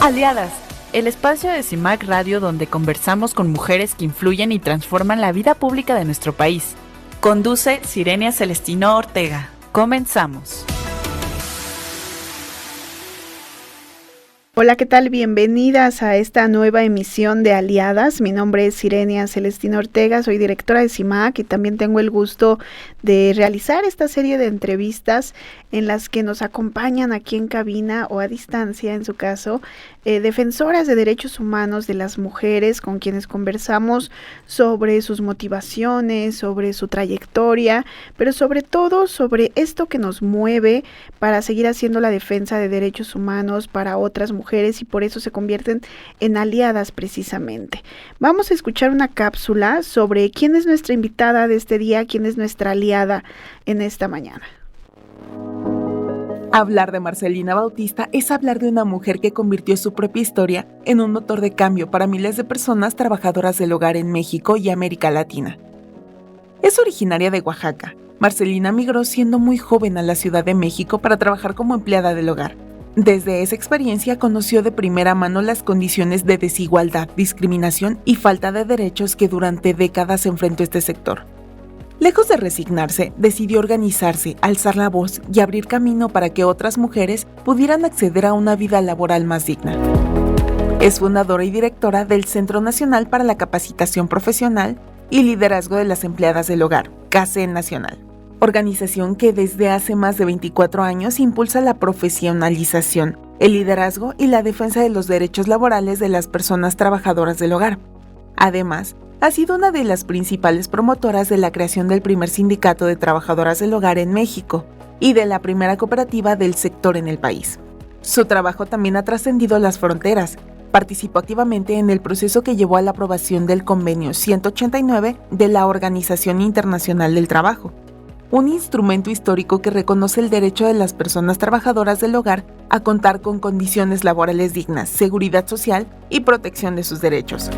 Aliadas, el espacio de CIMAC Radio donde conversamos con mujeres que influyen y transforman la vida pública de nuestro país. Conduce Sirenia Celestino Ortega. Comenzamos. Hola, ¿qué tal? Bienvenidas a esta nueva emisión de Aliadas. Mi nombre es Sirenia Celestino Ortega, soy directora de CIMAC y también tengo el gusto de realizar esta serie de entrevistas en las que nos acompañan aquí en cabina o a distancia, en su caso, defensoras de derechos humanos de las mujeres con quienes conversamos sobre sus motivaciones, sobre su trayectoria, pero sobre todo sobre esto que nos mueve para seguir haciendo la defensa de derechos humanos para otras mujeres y por eso se convierten en aliadas precisamente. Vamos a escuchar una cápsula sobre quién es nuestra invitada de este día, quién es nuestra aliada en esta mañana. Hablar de Marcelina Bautista es hablar de una mujer que convirtió su propia historia en un motor de cambio para miles de personas trabajadoras del hogar en México y América Latina. Es originaria de Oaxaca. Marcelina migró siendo muy joven a la Ciudad de México para trabajar como empleada del hogar. Desde esa experiencia conoció de primera mano las condiciones de desigualdad, discriminación y falta de derechos que durante décadas enfrentó este sector. Lejos de resignarse, decidió organizarse, alzar la voz y abrir camino para que otras mujeres pudieran acceder a una vida laboral más digna. Es fundadora y directora del Centro Nacional para la Capacitación Profesional y Liderazgo de las Empleadas del Hogar, CACEN Nacional, organización que desde hace más de 24 años impulsa la profesionalización, el liderazgo y la defensa de los derechos laborales de las personas trabajadoras del hogar. Además, ha sido una de las principales promotoras de la creación del primer sindicato de trabajadoras del hogar en México y de la primera cooperativa del sector en el país. Su trabajo también ha trascendido las fronteras. Participó activamente en el proceso que llevó a la aprobación del Convenio 189 de la Organización Internacional del Trabajo, un instrumento histórico que reconoce el derecho de las personas trabajadoras del hogar a contar con condiciones laborales dignas, seguridad social y protección de sus derechos.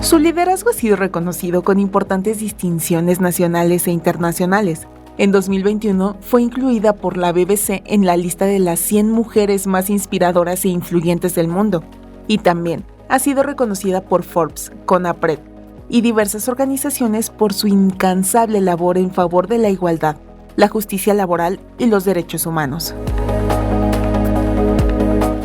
Su liderazgo ha sido reconocido con importantes distinciones nacionales e internacionales. En 2021 fue incluida por la BBC en la lista de las 100 mujeres más inspiradoras e influyentes del mundo, y también ha sido reconocida por Forbes, CONAPRED y diversas organizaciones por su incansable labor en favor de la igualdad, la justicia laboral y los derechos humanos.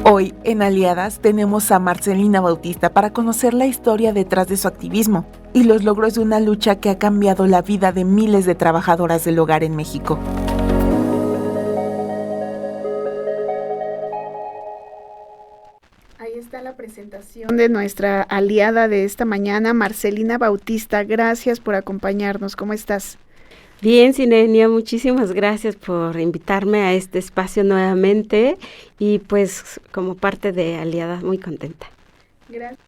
Hoy, en Aliadas, tenemos a Marcelina Bautista para conocer la historia detrás de su activismo y los logros de una lucha que ha cambiado la vida de miles de trabajadoras del hogar en México. Ahí está la presentación de nuestra aliada de esta mañana, Marcelina Bautista. Gracias por acompañarnos. ¿Cómo estás? Bien, Sirenia, muchísimas gracias por invitarme a este espacio nuevamente y pues como parte de Aliadas muy contenta. Gracias.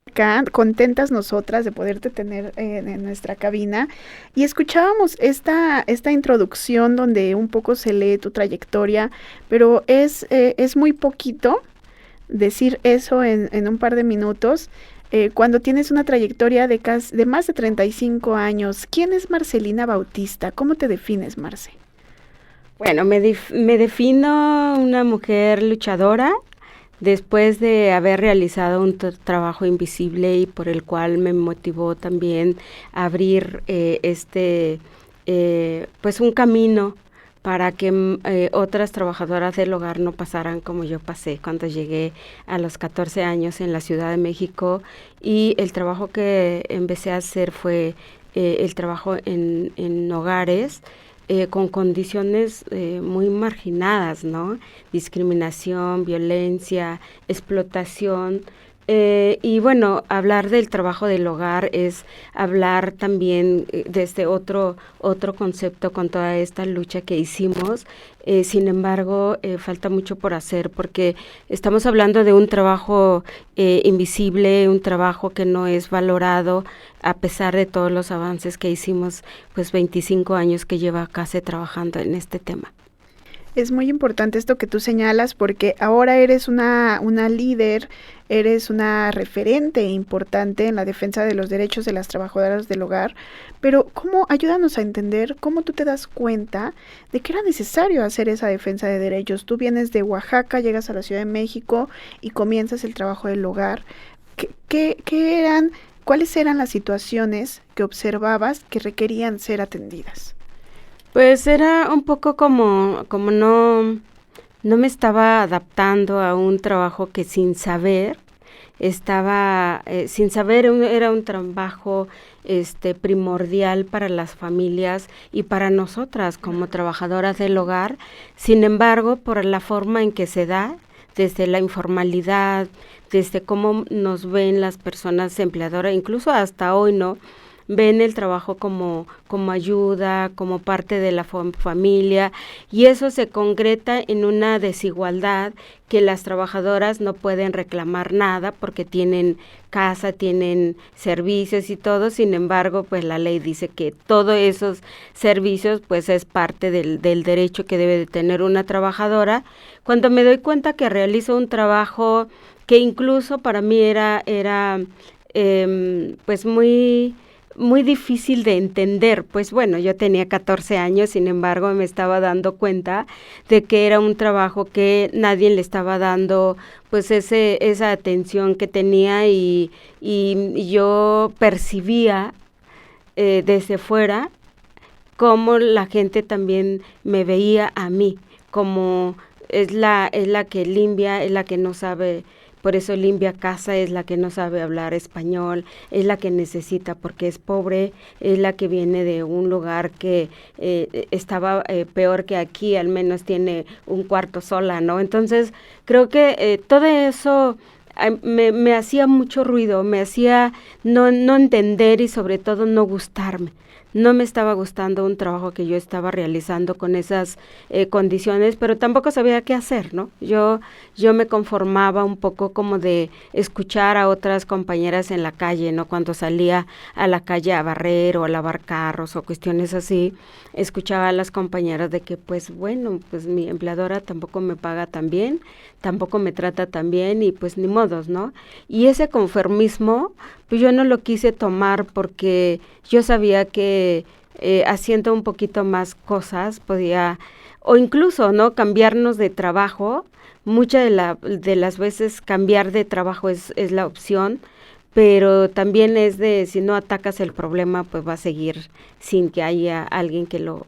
Acá, contentas nosotras de poderte tener en nuestra cabina y escuchábamos esta introducción donde un poco se lee tu trayectoria, pero es muy poquito decir eso en un par de minutos. Cuando tienes una trayectoria de más de 35 años, ¿quién es Marcelina Bautista? ¿Cómo te defines, Marce? Bueno, me defino una mujer luchadora después de haber realizado un trabajo invisible y por el cual me motivó también a abrir pues un camino para que otras trabajadoras del hogar no pasaran como yo pasé cuando llegué a los 14 años en la Ciudad de México, y el trabajo que empecé a hacer fue el trabajo en hogares con condiciones muy marginadas, ¿no? Discriminación, violencia, explotación. Y bueno, hablar del trabajo del hogar es hablar también de este otro concepto con toda esta lucha que hicimos. Sin embargo, falta mucho por hacer porque estamos hablando de un trabajo invisible, un trabajo que no es valorado a pesar de todos los avances que hicimos, pues 25 años que lleva CACE trabajando en este tema. Es muy importante esto que tú señalas porque ahora eres una líder, eres una referente importante en la defensa de los derechos de las trabajadoras del hogar, pero ayúdanos a entender cómo tú te das cuenta de que era necesario hacer esa defensa de derechos. Tú vienes de Oaxaca, llegas a la Ciudad de México y comienzas el trabajo del hogar. ¿Cuáles eran las situaciones que observabas que requerían ser atendidas? Pues era un poco como no me estaba adaptando a un trabajo que sin saber era un trabajo primordial para las familias y para nosotras como trabajadoras del hogar. Sin embargo, por la forma en que se da, desde la informalidad, desde cómo nos ven las personas empleadoras, incluso hasta hoy, ¿no? Ven el trabajo como ayuda, como parte de la familia, y eso se concreta en una desigualdad que las trabajadoras no pueden reclamar nada porque tienen casa, tienen servicios y todo. Sin embargo, pues la ley dice que todos esos servicios pues es parte del derecho que debe de tener una trabajadora. Cuando me doy cuenta que realizo un trabajo que incluso para mí era pues muy difícil de entender, pues bueno, yo tenía 14 años, sin embargo me estaba dando cuenta de que era un trabajo que nadie le estaba dando pues esa atención que tenía y yo percibía desde fuera cómo la gente también me veía a mí, como es la que limpia, es la que no sabe. Por eso limpia casa, es la que no sabe hablar español, es la que necesita porque es pobre, es la que viene de un lugar que estaba peor que aquí, al menos tiene un cuarto sola, ¿no? Entonces, creo que todo eso me hacía mucho ruido, me hacía no entender y sobre todo no gustarme. No me estaba gustando un trabajo que yo estaba realizando con esas condiciones, pero tampoco sabía qué hacer, ¿no? Yo me conformaba un poco como de escuchar a otras compañeras en la calle, ¿no? Cuando salía a la calle a barrer o a lavar carros o cuestiones así, escuchaba a las compañeras de que, pues bueno, pues mi empleadora tampoco me paga tan bien, tampoco me trata tan bien y pues ni modos, ¿no? Y ese conformismo, pues yo no lo quise tomar porque yo sabía que haciendo un poquito más cosas podía, o incluso, ¿no? Cambiarnos de trabajo. Muchas de las veces cambiar de trabajo es la opción, pero también es de si no atacas el problema, pues va a seguir sin que haya alguien que lo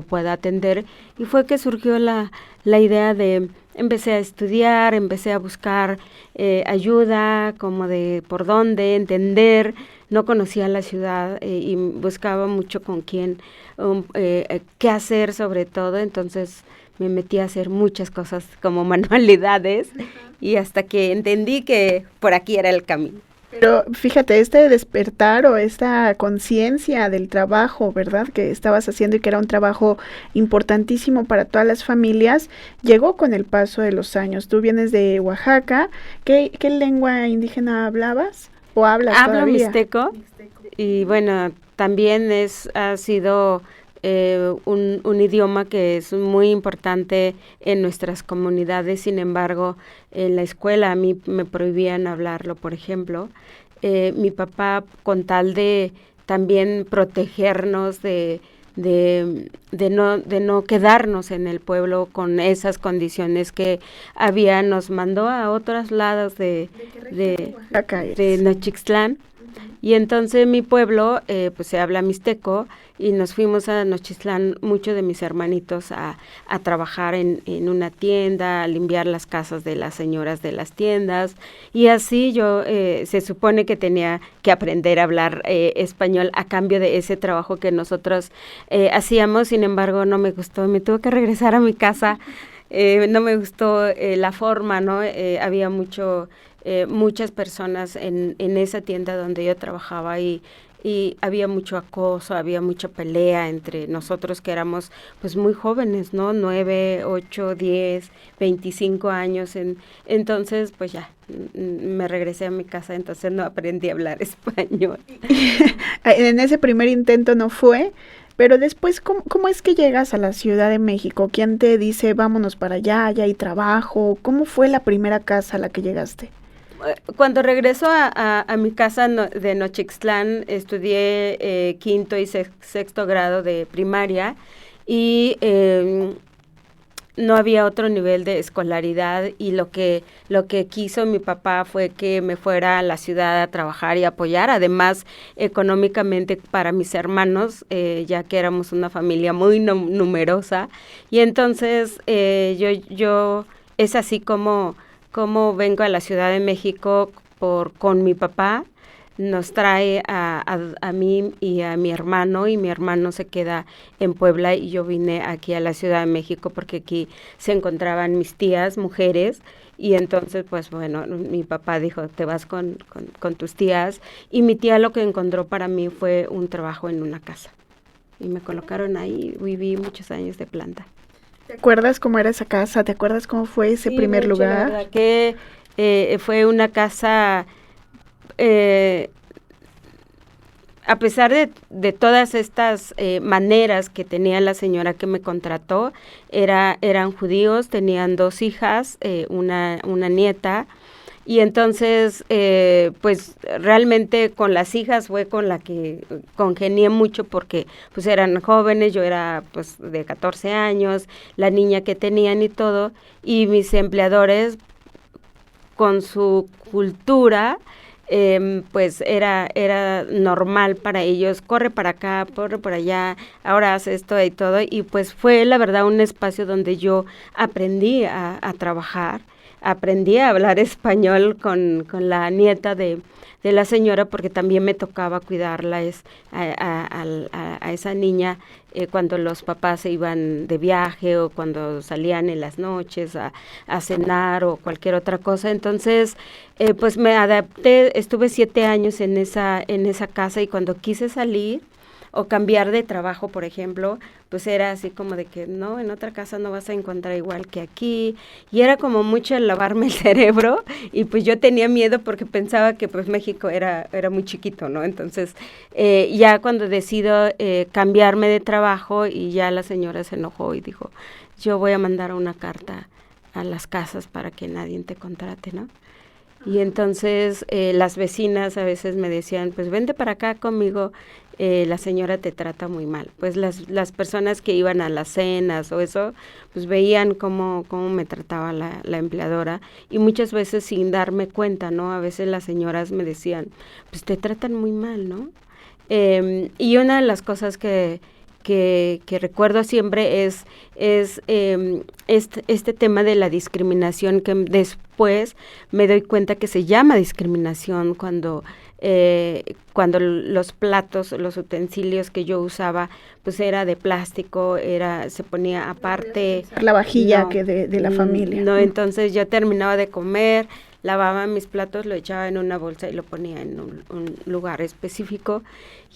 pueda atender. Y fue que surgió la idea de, empecé a estudiar, empecé a buscar ayuda, como de por dónde, entender. No conocía la ciudad y buscaba mucho con quién, qué hacer sobre todo. Entonces me metí a hacer muchas cosas como manualidades y hasta que entendí que por aquí era el camino. Pero fíjate, este despertar o esta conciencia del trabajo, ¿verdad?, que estabas haciendo y que era un trabajo importantísimo para todas las familias, llegó con el paso de los años. Tú vienes de Oaxaca. ¿Qué lengua indígena hablabas o hablas todavía? Hablo mixteco y bueno, también ha sido un idioma que es muy importante en nuestras comunidades. Sin embargo, en la escuela a mí me prohibían hablarlo, por ejemplo. Mi papá, con tal de también protegernos de no quedarnos en el pueblo con esas condiciones que había, nos mandó a otros lados de Nochixtlán. Y entonces mi pueblo pues se habla mixteco y nos fuimos a Nochixtlán, muchos de mis hermanitos a trabajar en una tienda, a limpiar las casas de las señoras de las tiendas, y así yo se supone que tenía que aprender a hablar español a cambio de ese trabajo que nosotros hacíamos. Sin embargo, no me gustó, me tuve que regresar a mi casa. No me gustó la forma, ¿no? Había muchas personas en esa tienda donde yo trabajaba y había mucho acoso, había mucha pelea entre nosotros que éramos pues muy jóvenes, ¿no? 9, 8, 10, 25 años. Entonces pues ya me regresé a mi casa, entonces no aprendí a hablar español. En ese primer intento no fue. Pero después, ¿cómo es que llegas a la Ciudad de México? ¿Quién te dice, vámonos para allá, allá hay trabajo? ¿Cómo fue la primera casa a la que llegaste? Cuando regreso a mi casa de Nochixtlán, estudié quinto y sexto grado de primaria y no había otro nivel de escolaridad, y lo que quiso mi papá fue que me fuera a la ciudad a trabajar y apoyar, además económicamente para mis hermanos, ya que éramos una familia muy numerosa, y entonces yo es así como vengo a la Ciudad de México con mi papá. Nos trae a mí y a mi hermano, y mi hermano se queda en Puebla, y yo vine aquí a la Ciudad de México porque aquí se encontraban mis tías mujeres, y entonces pues bueno, mi papá dijo, te vas con tus tías, y mi tía lo que encontró para mí fue un trabajo en una casa, y me colocaron ahí, viví muchos años de planta. ¿Te acuerdas cómo era esa casa? ¿Te acuerdas cómo fue ese primer lugar? La verdad que fue una casa... a pesar de todas estas maneras que tenía la señora que me contrató, eran judíos, tenían 2 hijas, una nieta, y entonces pues realmente con las hijas fue con la que congenié mucho, porque pues eran jóvenes, yo era pues de 14 años, la niña que tenían y todo, y mis empleadores con su cultura, pues era normal para ellos, corre para acá, corre por allá, ahora haz esto y todo, y pues fue la verdad un espacio donde yo aprendí a trabajar, aprendí a hablar español con la nieta de la señora, porque también me tocaba cuidarla a esa niña cuando los papás se iban de viaje, o cuando salían en las noches a cenar o cualquier otra cosa. Entonces pues me adapté, estuve 7 años en esa casa, y cuando quise salir o cambiar de trabajo, por ejemplo, pues era así como de que no, en otra casa no vas a encontrar igual que aquí, y era como mucho el lavarme el cerebro, y pues yo tenía miedo porque pensaba que pues México era muy chiquito, ¿no? Entonces ya cuando decido cambiarme de trabajo, y ya la señora se enojó y dijo, yo voy a mandar una carta a las casas para que nadie te contrate, ¿no? Y entonces las vecinas a veces me decían, pues vente para acá conmigo, la señora te trata muy mal. Pues las personas que iban a las cenas o eso, pues veían cómo me trataba la empleadora, y muchas veces sin darme cuenta, ¿no? A veces las señoras me decían, pues te tratan muy mal, ¿no? Y una de las cosas que recuerdo siempre es este tema de la discriminación, que después me doy cuenta que se llama discriminación cuando los platos, los utensilios que yo usaba, pues era de plástico, se ponía aparte. La vajilla de la familia. No, entonces yo terminaba de comer, lavaba mis platos, lo echaba en una bolsa y lo ponía en un lugar específico.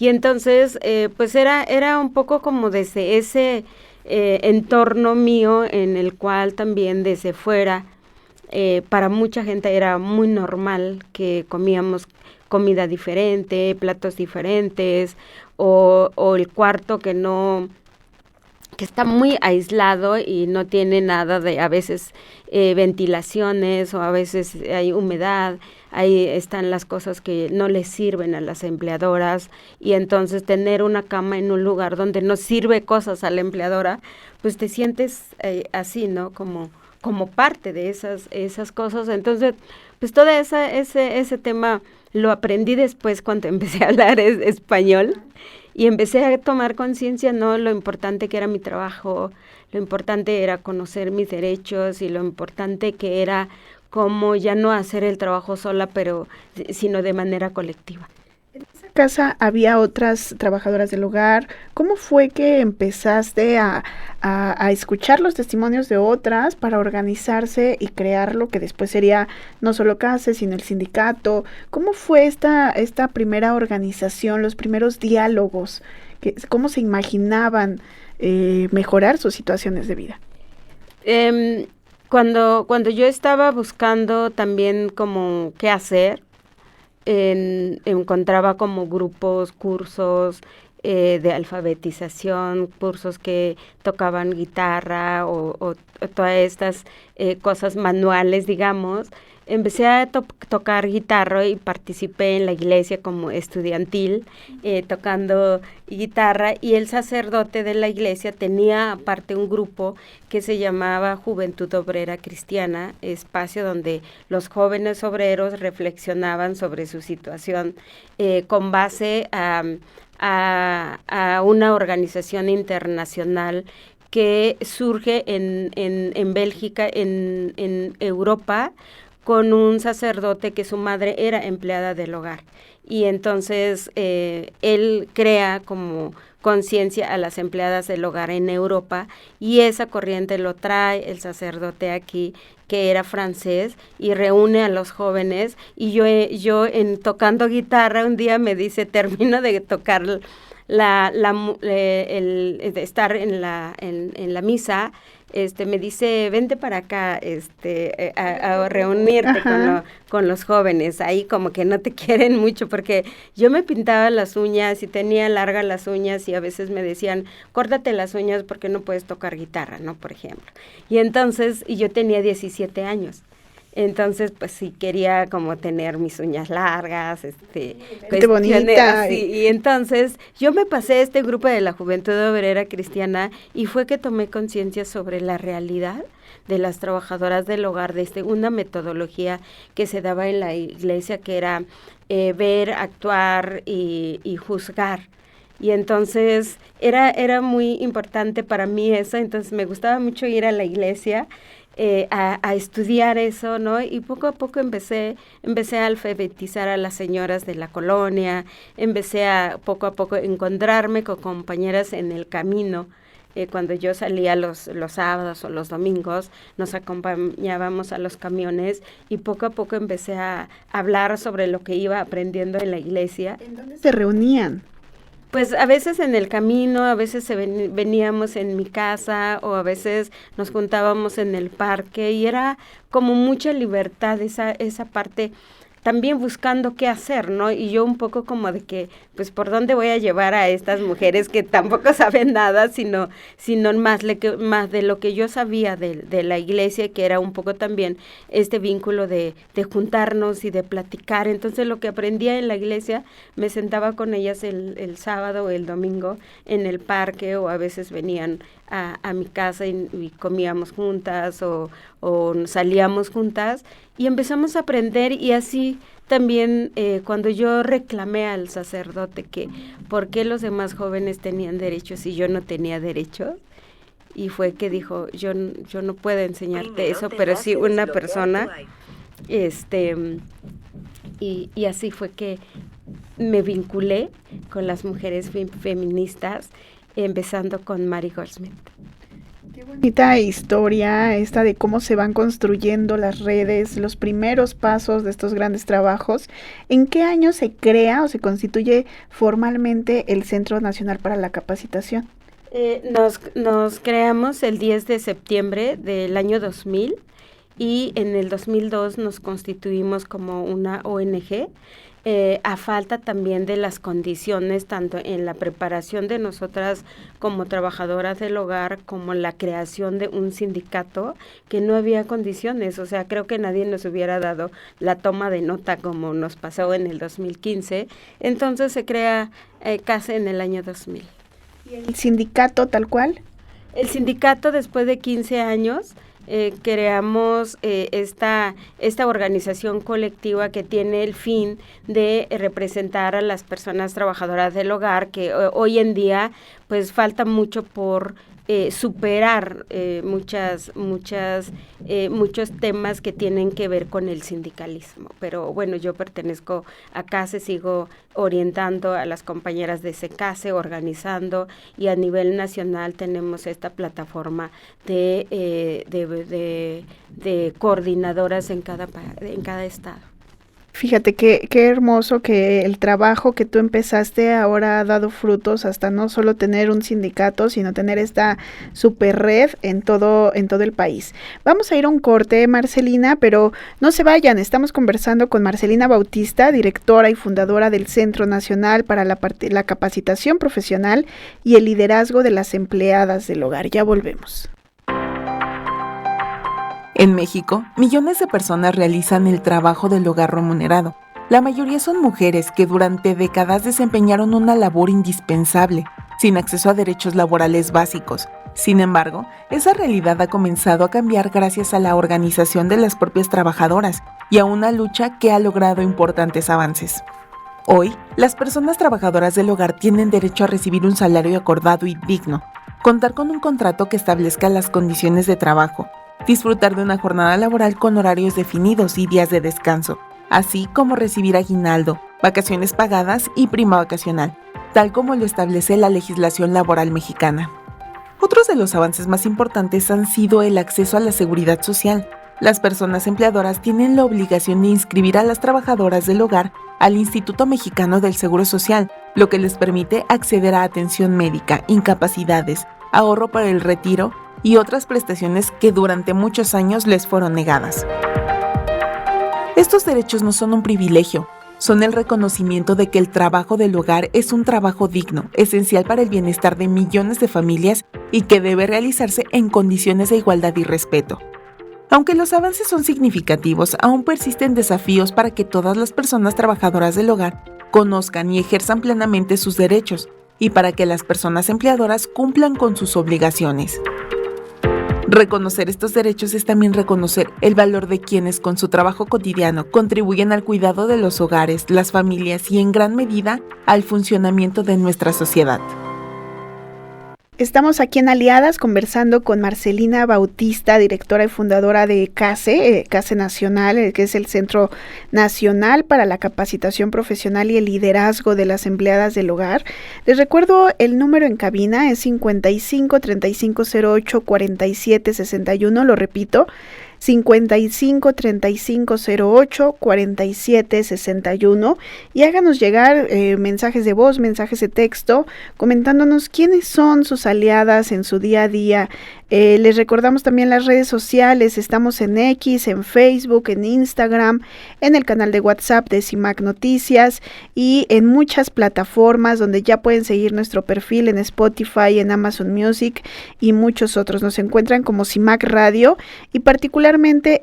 Y entonces, pues era un poco como desde ese entorno mío, en el cual también desde fuera, para mucha gente era muy normal que comíamos comida diferente, platos diferentes, o el cuarto que está muy aislado y no tiene nada de, a veces, ventilaciones, o a veces hay humedad, ahí están las cosas que no les sirven a las empleadoras, y entonces tener una cama en un lugar donde no sirve cosas a la empleadora, pues te sientes así, ¿no? Como parte de esas cosas. Entonces, pues todo ese tema lo aprendí después cuando empecé a hablar español, y empecé a tomar conciencia, ¿no? Lo importante que era mi trabajo, lo importante era conocer mis derechos, y lo importante que era como ya no hacer el trabajo sola, sino de manera colectiva. ¿En esa casa había otras trabajadoras del hogar? ¿Cómo fue que empezaste a escuchar los testimonios de otras para organizarse y crear lo que después sería no solo CASE, sino el sindicato? ¿Cómo fue esta primera organización, los primeros diálogos? ¿Cómo se imaginaban mejorar sus situaciones de vida? Cuando yo estaba buscando también como qué hacer, encontraba como grupos, cursos, de alfabetización, cursos que tocaban guitarra o todas estas cosas manuales, digamos. Empecé a tocar guitarra y participé en la iglesia como estudiantil, tocando guitarra, y el sacerdote de la iglesia tenía aparte un grupo que se llamaba Juventud Obrera Cristiana, espacio donde los jóvenes obreros reflexionaban sobre su situación con base a una organización internacional que surge en Bélgica, en Europa, con un sacerdote que su madre era empleada del hogar. Y entonces él crea como conciencia a las empleadas del hogar en Europa, y esa corriente lo trae el sacerdote aquí, que era francés, y reúne a los jóvenes. Y yo en tocando guitarra un día me dice, termino de tocar de estar en la misa, me dice, vente para acá, a reunirte con los jóvenes. Ahí como que no te quieren mucho, porque yo me pintaba las uñas y tenía largas las uñas, y a veces me decían, córtate las uñas porque no puedes tocar guitarra, ¿no? Por ejemplo. Y entonces, y yo tenía 17 años. Entonces, pues sí, quería como tener mis uñas largas, qué bonita. Así. Y entonces yo me pasé a este grupo de la Juventud Obrera Cristiana, y fue que tomé conciencia sobre la realidad de las trabajadoras del hogar, desde una metodología que se daba en la iglesia, que era ver, actuar y juzgar. Y entonces era muy importante para mí eso. Entonces me gustaba mucho ir a la iglesia, a estudiar eso, ¿no? Y poco a poco empecé a alfabetizar a las señoras de la colonia, empecé a poco encontrarme con compañeras en el camino. Cuando yo salía los sábados o los domingos, nos acompañábamos a los camiones, y poco a poco empecé a hablar sobre lo que iba aprendiendo en la iglesia. ¿En dónde se reunían? Pues a veces en el camino, a veces veníamos en mi casa, o a veces nos juntábamos en el parque, y era como mucha libertad esa parte, también buscando qué hacer, ¿no? Y yo un poco como de que, pues, ¿por dónde voy a llevar a estas mujeres que tampoco saben nada, sino más de lo que yo sabía de la iglesia, que era un poco también este vínculo de juntarnos y de platicar? Entonces, lo que aprendía en la iglesia, me sentaba con ellas el sábado o el domingo en el parque, o a veces venían a mi casa y comíamos juntas, o salíamos juntas, y empezamos a aprender. Y así también cuando yo reclamé al sacerdote que por qué los demás jóvenes tenían derechos y yo no tenía derechos, y fue que dijo, yo no puedo enseñarte eso, pero sí una persona, y así fue que me vinculé con las mujeres feministas, empezando con Mary Goldsmith. Qué bonita historia esta de cómo se van construyendo las redes, los primeros pasos de estos grandes trabajos. ¿En qué año se crea o se constituye formalmente el Centro Nacional para la Capacitación? Nos creamos el 10 de septiembre del año 2000, y en el 2002 nos constituimos como una ONG, a falta también de las condiciones, tanto en la preparación de nosotras como trabajadoras del hogar, como la creación de un sindicato, que no había condiciones. O sea, creo que nadie nos hubiera dado la toma de nota como nos pasó en el 2015. Entonces se crea casi en el año 2000. ¿Y el sindicato tal cual? El sindicato, después de 15 años, creamos esta organización colectiva que tiene el fin de representar a las personas trabajadoras del hogar, que hoy en día pues falta mucho por superar muchos temas que tienen que ver con el sindicalismo. Pero bueno, yo pertenezco a CASE, sigo orientando a las compañeras de SECASE, organizando, y a nivel nacional tenemos esta plataforma de coordinadoras en cada estado. Fíjate qué hermoso que el trabajo que tú empezaste ahora ha dado frutos hasta no solo tener un sindicato, sino tener esta super red en todo el país. Vamos a ir a un corte, Marcelina, pero no se vayan, estamos conversando con Marcelina Bautista, directora y fundadora del Centro Nacional para la Capacitación Profesional y el Liderazgo de las Empleadas del Hogar. Ya volvemos. En México, millones de personas realizan el trabajo del hogar remunerado. La mayoría son mujeres que durante décadas desempeñaron una labor indispensable, sin acceso a derechos laborales básicos. Sin embargo, esa realidad ha comenzado a cambiar gracias a la organización de las propias trabajadoras y a una lucha que ha logrado importantes avances. Hoy, las personas trabajadoras del hogar tienen derecho a recibir un salario acordado y digno, contar con un contrato que establezca las condiciones de trabajo, disfrutar de una jornada laboral con horarios definidos y días de descanso, así como recibir aguinaldo, vacaciones pagadas y prima vacacional, tal como lo establece la legislación laboral mexicana. Otros de los avances más importantes han sido el acceso a la seguridad social. Las personas empleadoras tienen la obligación de inscribir a las trabajadoras del hogar al Instituto Mexicano del Seguro Social, lo que les permite acceder a atención médica, incapacidades, ahorro para el retiro y otras prestaciones que durante muchos años les fueron negadas. Estos derechos no son un privilegio, son el reconocimiento de que el trabajo del hogar es un trabajo digno, esencial para el bienestar de millones de familias y que debe realizarse en condiciones de igualdad y respeto. Aunque los avances son significativos, aún persisten desafíos para que todas las personas trabajadoras del hogar conozcan y ejerzan plenamente sus derechos y para que las personas empleadoras cumplan con sus obligaciones. Reconocer estos derechos es también reconocer el valor de quienes con su trabajo cotidiano contribuyen al cuidado de los hogares, las familias y en gran medida al funcionamiento de nuestra sociedad. Estamos aquí en Aliadas conversando con Marcelina Bautista, directora y fundadora de CASE Nacional, que es el Centro Nacional para la Capacitación Profesional y el Liderazgo de las Empleadas del Hogar. Les recuerdo el número en cabina, es 55 3508 47 61, lo repito, 55 3508 47 61, y háganos llegar mensajes de voz, mensajes de texto, comentándonos quiénes son sus aliadas en su día a día. Les recordamos también las redes sociales, estamos en X, en Facebook, en Instagram, en el canal de WhatsApp de CIMAC Noticias y en muchas plataformas donde ya pueden seguir nuestro perfil en Spotify, en Amazon Music y muchos otros. Nos encuentran como CIMAC Radio y particularmente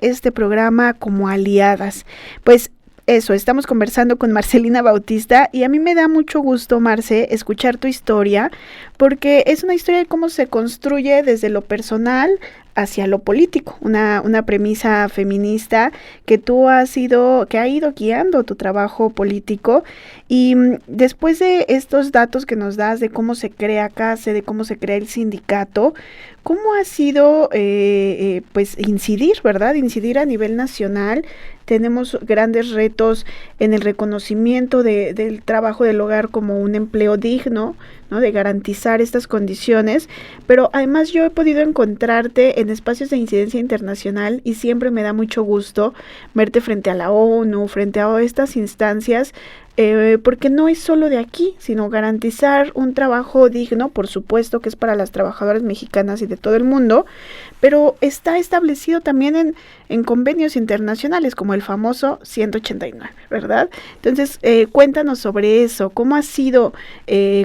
este programa como Aliadas. Pues eso, estamos conversando con Marcelina Bautista y a mí me da mucho gusto, Marce, escuchar tu historia, porque es una historia de cómo se construye desde lo personal hacia lo político, una premisa feminista que que ha ido guiando tu trabajo político. Y después de estos datos que nos das de cómo se crea CASE, de cómo se crea el sindicato, ¿cómo ha sido pues incidir, ¿verdad? Incidir a nivel nacional? Tenemos grandes retos en el reconocimiento del trabajo del hogar como un empleo digno, ¿no? De garantizar estas condiciones, pero además yo he podido encontrarte en espacios de incidencia internacional y siempre me da mucho gusto verte frente a la ONU, frente a estas instancias, porque no es solo de aquí, sino garantizar un trabajo digno, por supuesto que es para las trabajadoras mexicanas y de todo el mundo, pero está establecido también en convenios internacionales como el famoso 189, ¿verdad? Entonces, cuéntanos sobre eso, ¿cómo ha sido,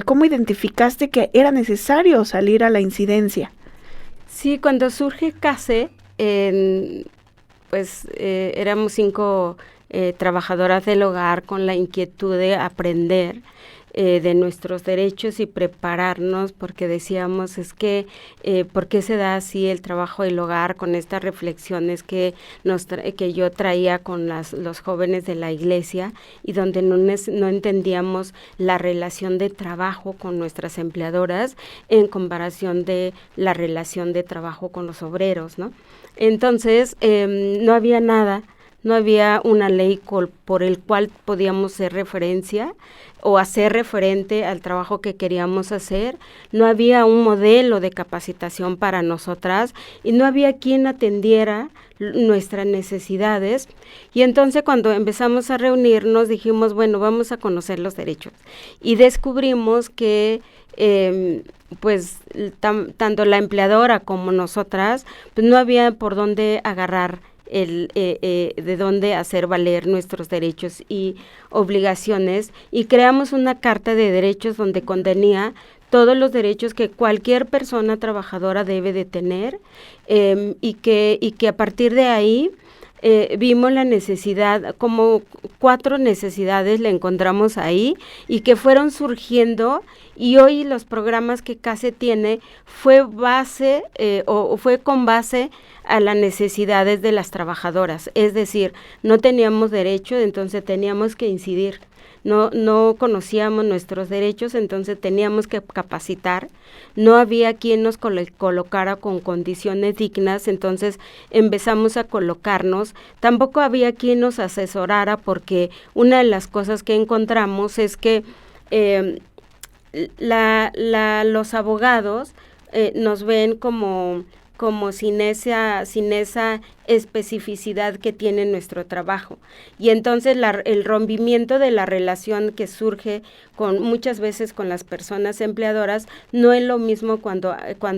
cómo identificaste que era necesario salir a la incidencia? Sí, cuando surge CASE, éramos 5 trabajadoras del hogar con la inquietud de aprender de nuestros derechos y prepararnos, porque decíamos, ¿por qué se da así el trabajo del hogar con estas reflexiones que yo traía con los jóvenes de la iglesia y donde no entendíamos la relación de trabajo con nuestras empleadoras en comparación de la relación de trabajo con los obreros, ¿no? Entonces, no había nada no había una ley por el cual podíamos hacer referencia o hacer referente al trabajo que queríamos hacer, no había un modelo de capacitación para nosotras y no había quien atendiera nuestras necesidades. Y entonces cuando empezamos a reunirnos dijimos, bueno, vamos a conocer los derechos. Y descubrimos que pues tanto la empleadora como nosotras, pues no había por dónde agarrar de dónde hacer valer nuestros derechos y obligaciones, y creamos una carta de derechos donde contenía todos los derechos que cualquier persona trabajadora debe de tener, y que a partir de ahí vimos la necesidad, como 4 necesidades le encontramos ahí y que fueron surgiendo, y hoy los programas que CASE tiene fue base o fue con base a las necesidades de las trabajadoras, es decir, no teníamos derecho, entonces teníamos que incidir. No conocíamos nuestros derechos, entonces teníamos que capacitar, no había quien nos colocara con condiciones dignas, entonces empezamos a colocarnos, tampoco había quien nos asesorara, porque una de las cosas que encontramos es que los abogados nos ven como sin esa especificidad que tiene nuestro trabajo. Y entonces el rompimiento de la relación que surge muchas veces con las personas empleadoras no es lo mismo cuando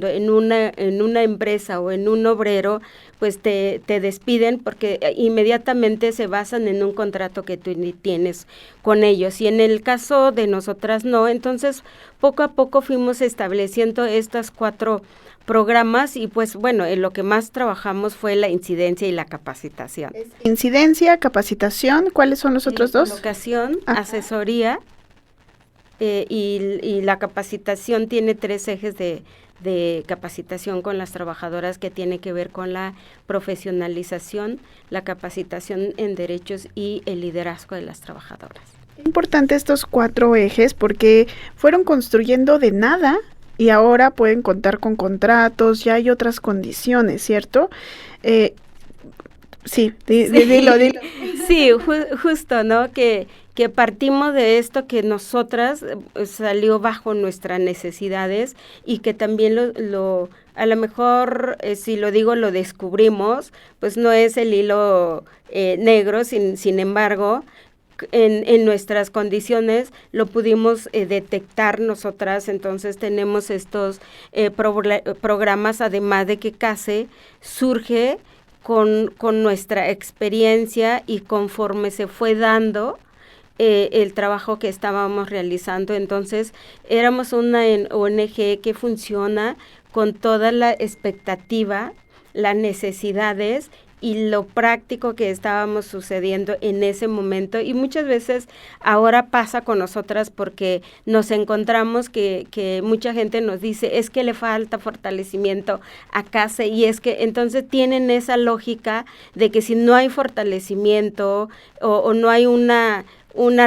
en una empresa o en un obrero pues te despiden, porque inmediatamente se basan en un contrato que tú tienes con ellos, y en el caso de nosotras no. Entonces poco a poco fuimos estableciendo estas 4 programas, y pues bueno, en lo que más trabajamos fue la incidencia y la capacitación. Incidencia, capacitación, ¿cuáles son los otros 2? Colocación, asesoría, y la capacitación tiene 3 ejes de capacitación con las trabajadoras, que tiene que ver con la profesionalización, la capacitación en derechos y el liderazgo de las trabajadoras. Importante estos 4 ejes, porque fueron construyendo de nada y ahora pueden contar con contratos, ya hay otras condiciones, ¿cierto? Sí, dilo. Sí, justo, ¿no? Que partimos de esto, que nosotras salió bajo nuestras necesidades, y que también a lo mejor, si lo digo, lo descubrimos, pues no es el hilo negro, sin embargo, en nuestras condiciones lo pudimos detectar nosotras. Entonces tenemos estos programas, además de que CASE surge con nuestra experiencia y conforme se fue dando el trabajo que estábamos realizando. Entonces éramos una ONG que funciona con toda la expectativa, las necesidades y lo práctico que estábamos sucediendo en ese momento. Y muchas veces ahora pasa con nosotras, porque nos encontramos que mucha gente nos dice, es que le falta fortalecimiento a CASE, y es que entonces tienen esa lógica de que si no hay fortalecimiento o no hay una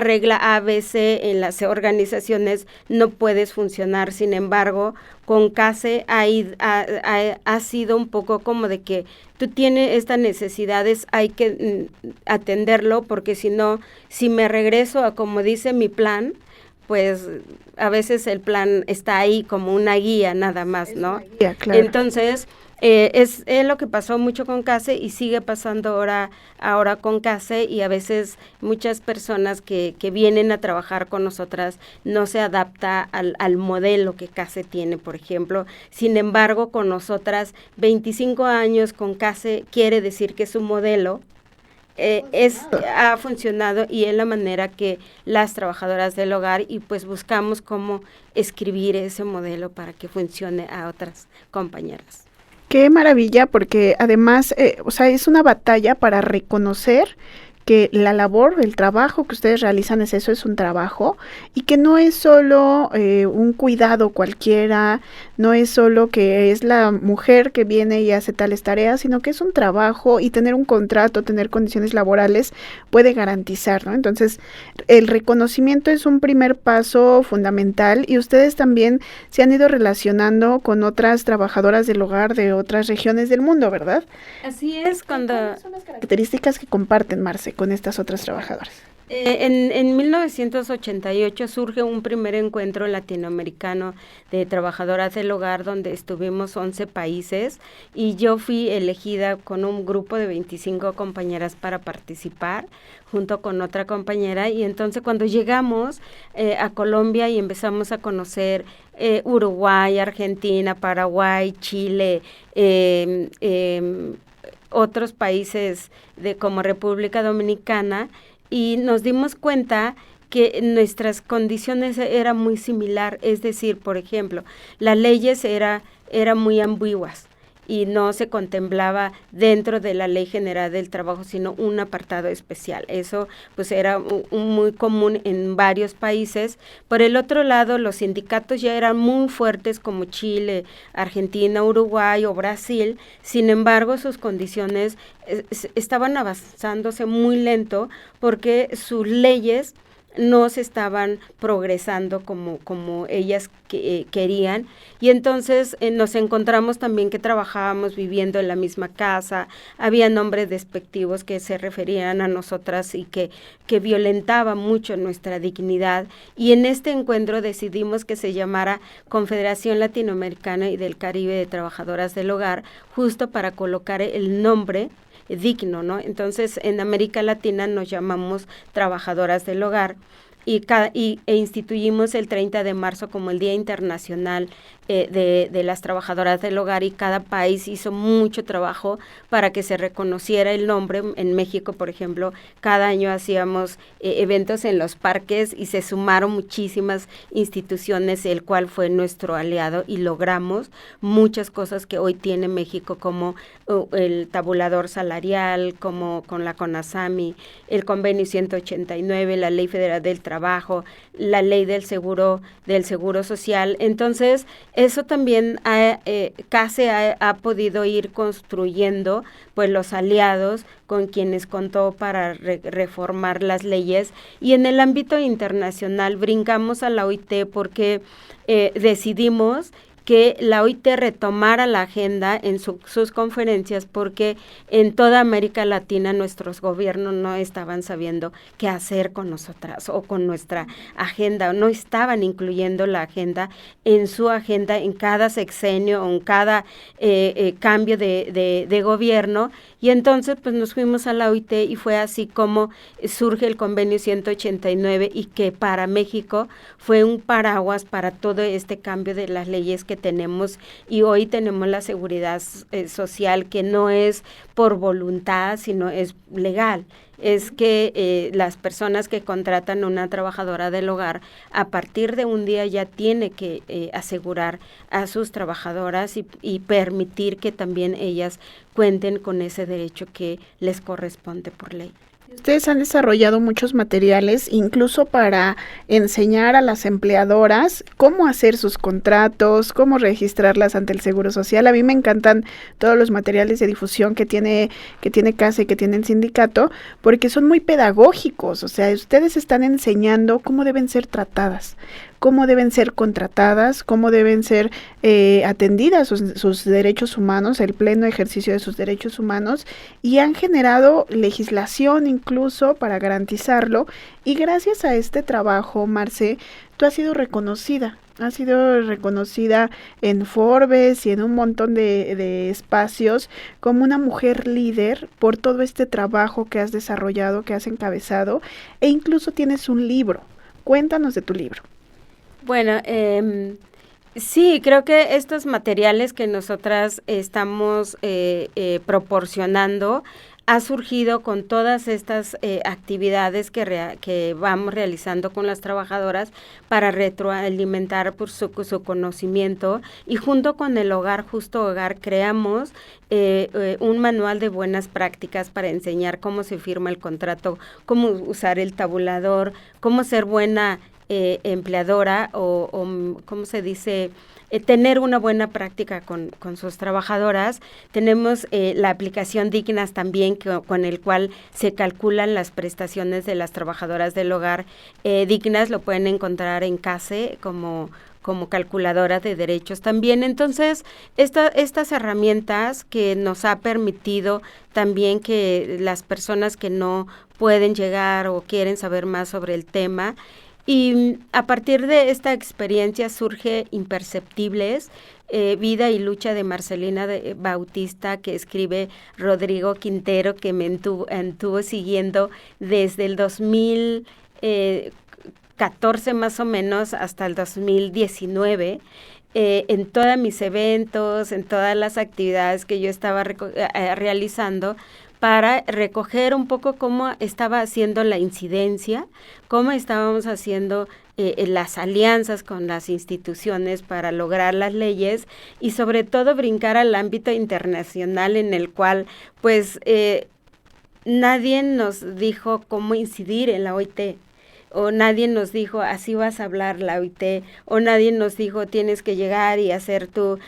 regla ABC en las organizaciones, no puedes funcionar. Sin embargo, con CASE ha sido un poco como de que tú tienes estas necesidades, hay que atenderlo, porque si no, si me regreso a como dice mi plan, pues a veces el plan está ahí como una guía nada más, ¿no? Guía, claro. Entonces, es lo que pasó mucho con CASE y sigue pasando ahora con CASE, y a veces muchas personas que vienen a trabajar con nosotras no se adapta al modelo que CASE tiene, por ejemplo. Sin embargo, con nosotras 25 años con CASE quiere decir que su modelo ha funcionado, y es la manera que las trabajadoras del hogar, y pues buscamos cómo escribir ese modelo para que funcione a otras compañeras. Qué maravilla, porque además, es una batalla para reconocer que la labor, el trabajo que ustedes realizan es un trabajo y que no es solo un cuidado cualquiera, no es solo que es la mujer que viene y hace tales tareas, sino que es un trabajo y tener un contrato, tener condiciones laborales puede garantizar, ¿no? Entonces, el reconocimiento es un primer paso fundamental y ustedes también se han ido relacionando con otras trabajadoras del hogar de otras regiones del mundo, ¿verdad? Así es, ¿Cuáles son las características que comparten, Marce, con estas otras trabajadoras? En 1988 surge un primer encuentro latinoamericano de trabajadoras del hogar donde estuvimos 11 países y yo fui elegida con un grupo de 25 compañeras para participar junto con otra compañera y entonces cuando llegamos a Colombia y empezamos a conocer Uruguay, Argentina, Paraguay, Chile, otros países como República Dominicana, y nos dimos cuenta que nuestras condiciones eran muy similar, es decir, por ejemplo, las leyes eran muy ambiguas y no se contemplaba dentro de la Ley General del Trabajo, sino un apartado especial. Eso pues era muy común en varios países. Por el otro lado, los sindicatos ya eran muy fuertes como Chile, Argentina, Uruguay o Brasil. Sin embargo, sus condiciones estaban avanzándose muy lento porque sus leyes no se estaban progresando como ellas querían, y entonces nos encontramos también que trabajábamos viviendo en la misma casa, había nombres despectivos que se referían a nosotras y que violentaban mucho nuestra dignidad, y en este encuentro decidimos que se llamara Confederación Latinoamericana y del Caribe de Trabajadoras del Hogar, justo para colocar el nombre digno, ¿no? Entonces, en América Latina nos llamamos trabajadoras del hogar e instituimos el 30 de marzo como el Día Internacional de las Trabajadoras del Hogar, y cada país hizo mucho trabajo para que se reconociera el nombre. En México, por ejemplo, cada año hacíamos eventos en los parques y se sumaron muchísimas instituciones, el cual fue nuestro aliado, y logramos muchas cosas que hoy tiene México, como el tabulador salarial, como con la CONASAMI, el convenio 189, la Ley Federal del Trabajo, la ley del seguro social. Entonces, eso también casi ha podido ir construyendo pues los aliados con quienes contó para reformar las leyes. Y en el ámbito internacional brincamos a la OIT porque decidimos que la OIT retomara la agenda en sus conferencias, porque en toda América Latina nuestros gobiernos no estaban sabiendo qué hacer con nosotras o con nuestra agenda, o no estaban incluyendo la agenda en su agenda en cada sexenio o en cada cambio de gobierno. Y entonces pues nos fuimos a la OIT y fue así como surge el convenio 189, y que para México fue un paraguas para todo este cambio de las leyes que tenemos, y hoy tenemos la seguridad social, que no es por voluntad, sino es legal. Es que las personas que contratan a una trabajadora del hogar, a partir de un día ya tiene que asegurar a sus trabajadoras y permitir que también ellas cuenten con ese derecho que les corresponde por ley. Ustedes han desarrollado muchos materiales, incluso para enseñar a las empleadoras cómo hacer sus contratos, cómo registrarlas ante el Seguro Social. A mí me encantan todos los materiales de difusión que tiene CASA y que tiene el sindicato, porque son muy pedagógicos. O sea, ustedes están enseñando cómo deben ser tratadas, cómo deben ser contratadas, cómo deben ser atendidas sus derechos humanos, el pleno ejercicio de sus derechos humanos, y han generado legislación incluso para garantizarlo. Y gracias a este trabajo, Marce, tú has sido reconocida en Forbes y en un montón de espacios como una mujer líder por todo este trabajo que has desarrollado, que has encabezado, e incluso tienes un libro. Cuéntanos de tu libro. Bueno, sí, creo que estos materiales que nosotras estamos proporcionando ha surgido con todas estas actividades que vamos realizando con las trabajadoras para retroalimentar por su conocimiento, y junto con el Hogar Justo Hogar creamos un manual de buenas prácticas para enseñar cómo se firma el contrato, cómo usar el tabulador, cómo ser buena empleadora o ¿cómo se dice?, tener una buena práctica con sus trabajadoras. Tenemos la aplicación Dignas también, con el cual se calculan las prestaciones de las trabajadoras del hogar. Dignas lo pueden encontrar en CASE como calculadora de derechos también. Entonces, estas herramientas que nos ha permitido también que las personas que no pueden llegar o quieren saber más sobre el tema, y a partir de esta experiencia surge Imperceptibles, Vida y Lucha de Marcelina Bautista, que escribe Rodrigo Quintero, que me antuvo siguiendo desde el 2014 más o menos hasta el 2019, en todos mis eventos, en todas las actividades que yo estaba realizando, para recoger un poco cómo estaba haciendo la incidencia, cómo estábamos haciendo las alianzas con las instituciones para lograr las leyes, y sobre todo brincar al ámbito internacional, en el cual pues nadie nos dijo cómo incidir en la OIT, o nadie nos dijo así vas a hablar la OIT, o nadie nos dijo tienes que llegar y hacer tu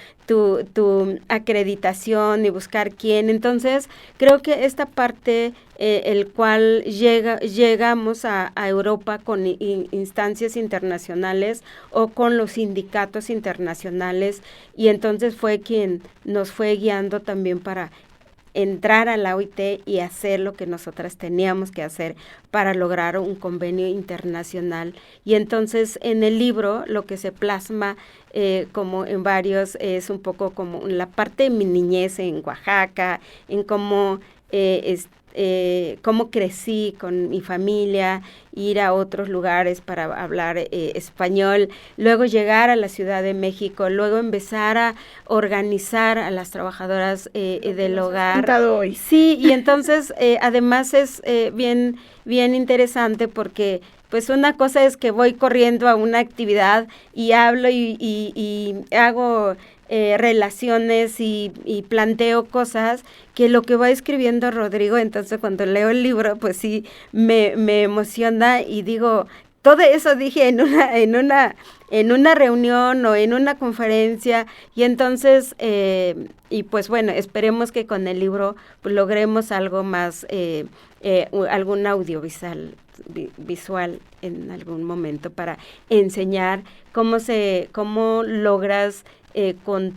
acreditación y buscar quién. Entonces, creo que esta parte, el cual llegamos a Europa con instancias internacionales o con los sindicatos internacionales, y entonces fue quien nos fue guiando también para entrar a la OIT y hacer lo que nosotras teníamos que hacer para lograr un convenio internacional. Y entonces en el libro lo que se plasma, como en varios, es un poco como la parte de mi niñez en Oaxaca, en cómo crecí con mi familia, ir a otros lugares para hablar español, luego llegar a la Ciudad de México, luego empezar a organizar a las trabajadoras del hogar. Hoy. Sí, y entonces además es bien interesante, porque pues una cosa es que voy corriendo a una actividad y hablo y hago relaciones y planteo cosas, que lo que va escribiendo Rodrigo. Entonces cuando leo el libro pues sí me emociona y digo, todo eso dije en una reunión o en una conferencia. Y entonces y pues bueno, esperemos que con el libro pues logremos algo más, algún audiovisual visual en algún momento, para enseñar cómo logras con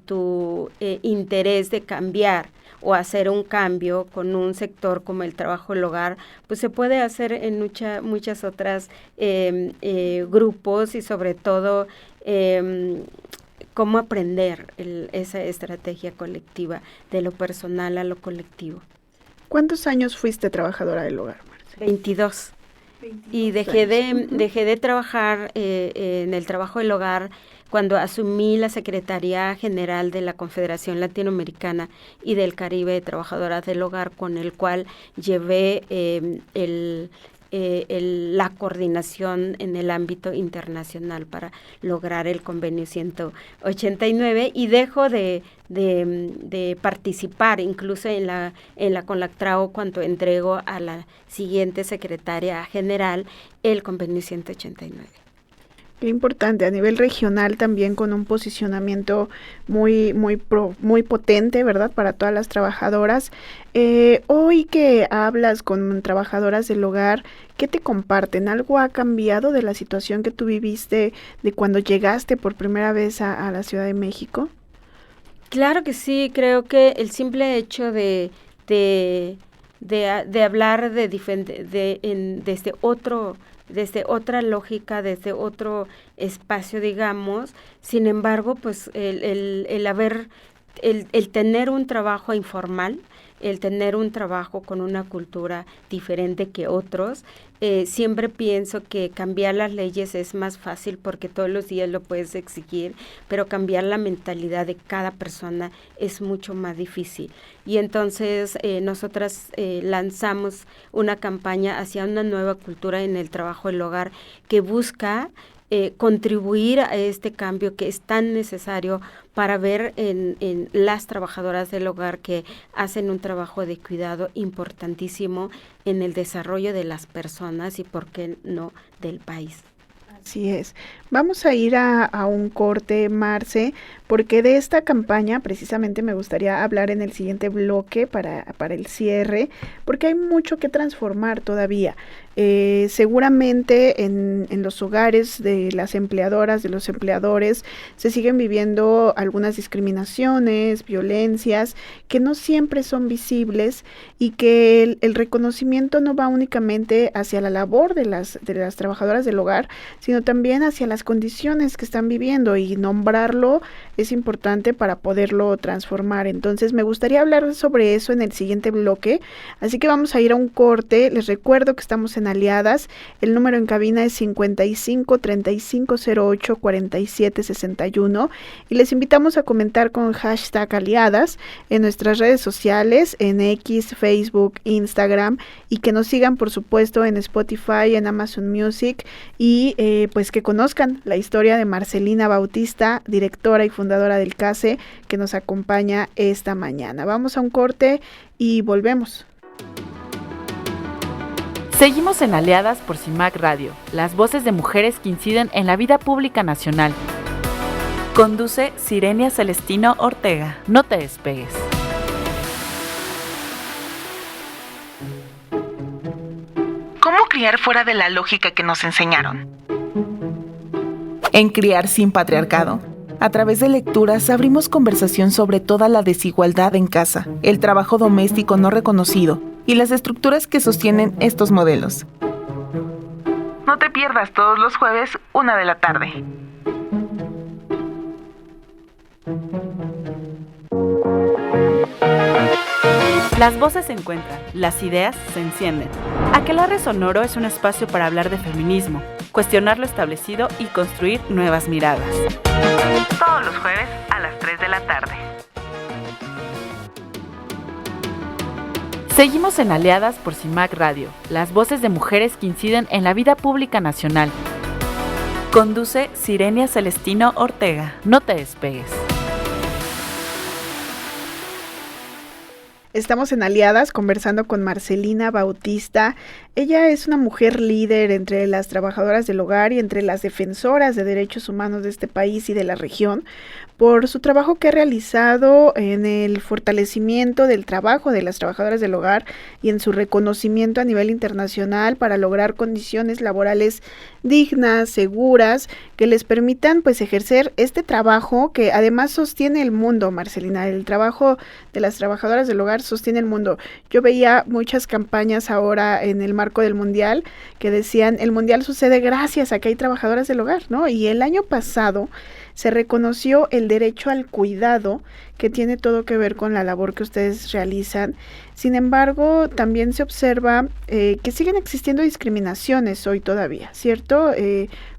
tu interés de cambiar o hacer un cambio con un sector como el trabajo del hogar, pues se puede hacer en muchas otras grupos, y sobre todo cómo aprender esa estrategia colectiva, de lo personal a lo colectivo. ¿Cuántos años fuiste trabajadora del hogar, Marcela? 22. Y dejé de trabajar en el trabajo del hogar cuando asumí la Secretaría General de la Confederación Latinoamericana y del Caribe de Trabajadoras del Hogar, con el cual llevé la coordinación en el ámbito internacional para lograr el convenio 189, y dejo de participar incluso en la CONLACTRAO cuando entrego a la siguiente secretaria general el convenio 189. Qué importante, a nivel regional también, con un posicionamiento muy potente, ¿verdad?, para todas las trabajadoras. Hoy que hablas con trabajadoras del hogar, ¿qué te comparten? ¿Algo ha cambiado de la situación que tú viviste de cuando llegaste por primera vez a la Ciudad de México? Claro que sí, creo que el simple hecho de hablar desde otra lógica, desde otro espacio, digamos. Sin embargo, pues el tener un trabajo informal el tener un trabajo con una cultura diferente que otros. Siempre pienso que cambiar las leyes es más fácil porque todos los días lo puedes exigir, pero cambiar la mentalidad de cada persona es mucho más difícil. Y entonces nosotras lanzamos una campaña hacia una nueva cultura en el trabajo del hogar que busca contribuir a este cambio que es tan necesario para ver en las trabajadoras del hogar que hacen un trabajo de cuidado importantísimo en el desarrollo de las personas y, por qué no, del país. Así es. Vamos a ir a un corte, Marce, porque de esta campaña precisamente me gustaría hablar en el siguiente bloque para el cierre, porque hay mucho que transformar todavía. Seguramente en los hogares de las empleadoras, de los empleadores, se siguen viviendo algunas discriminaciones, violencias, que no siempre son visibles y que el reconocimiento no va únicamente hacia la labor de las trabajadoras del hogar, sino también hacia las condiciones que están viviendo, y nombrarlo es importante para poderlo transformar. Entonces me gustaría hablar sobre eso en el siguiente bloque, así que vamos a ir a un corte. Les recuerdo que estamos en Aliadas, el número en cabina es 55 3508 47 61 y les invitamos a comentar con hashtag Aliadas en nuestras redes sociales, en X, Facebook, Instagram, y que nos sigan por supuesto en Spotify, en Amazon Music, y pues que conozcan la historia de Marcelina Bautista, directora y fundadora del CASE, que nos acompaña esta mañana. Vamos a un corte y volvemos. Seguimos en Aliadas por CIMAC Radio, las voces de mujeres que inciden en la vida pública nacional. Conduce Sirenia Celestino Ortega. No te despegues. ¿Cómo criar fuera de la lógica que nos enseñaron? En Criar sin Patriarcado, a través de lecturas abrimos conversación sobre toda la desigualdad en casa, el trabajo doméstico no reconocido y las estructuras que sostienen estos modelos. No te pierdas todos los jueves, 1:00 p.m. Las voces se encuentran, las ideas se encienden. Aquelarre Sonoro es un espacio para hablar de feminismo, cuestionar lo establecido y construir nuevas miradas. Todos los jueves a las 3 de la tarde. Seguimos en Aliadas por CIMAC Radio, las voces de mujeres que inciden en la vida pública nacional. Conduce Sirenia Celestino Ortega. No te despegues. Estamos en Aliadas conversando con Marcelina Bautista. Ella es una mujer líder entre las trabajadoras del hogar y entre las defensoras de derechos humanos de este país y de la región, por su trabajo que ha realizado en el fortalecimiento del trabajo de las trabajadoras del hogar y en su reconocimiento a nivel internacional para lograr condiciones laborales dignas, seguras, que les permitan pues ejercer este trabajo que además sostiene el mundo, Marcelina. El trabajo de las trabajadoras del hogar sostiene el mundo. Yo veía muchas campañas ahora en el marco del Mundial que decían, el Mundial sucede gracias a que hay trabajadoras del hogar, ¿no? Y el año pasado se reconoció el derecho al cuidado, que tiene todo que ver con la labor que ustedes realizan. Sin embargo, también se observa que siguen existiendo discriminaciones hoy todavía, ¿cierto?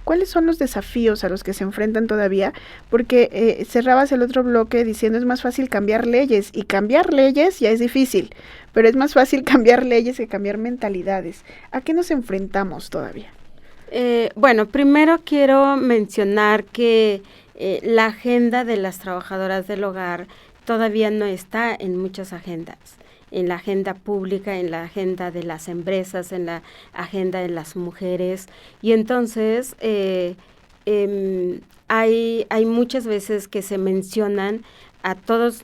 ¿Cuáles son los desafíos a los que se enfrentan todavía? Porque cerrabas el otro bloque diciendo es más fácil cambiar leyes, y cambiar leyes ya es difícil, pero es más fácil cambiar leyes que cambiar mentalidades. ¿A qué nos enfrentamos todavía? Bueno, primero quiero mencionar que la agenda de las trabajadoras del hogar todavía no está en muchas agendas, en la agenda pública, en la agenda de las empresas, en la agenda de las mujeres, y entonces hay muchas veces que se mencionan a todos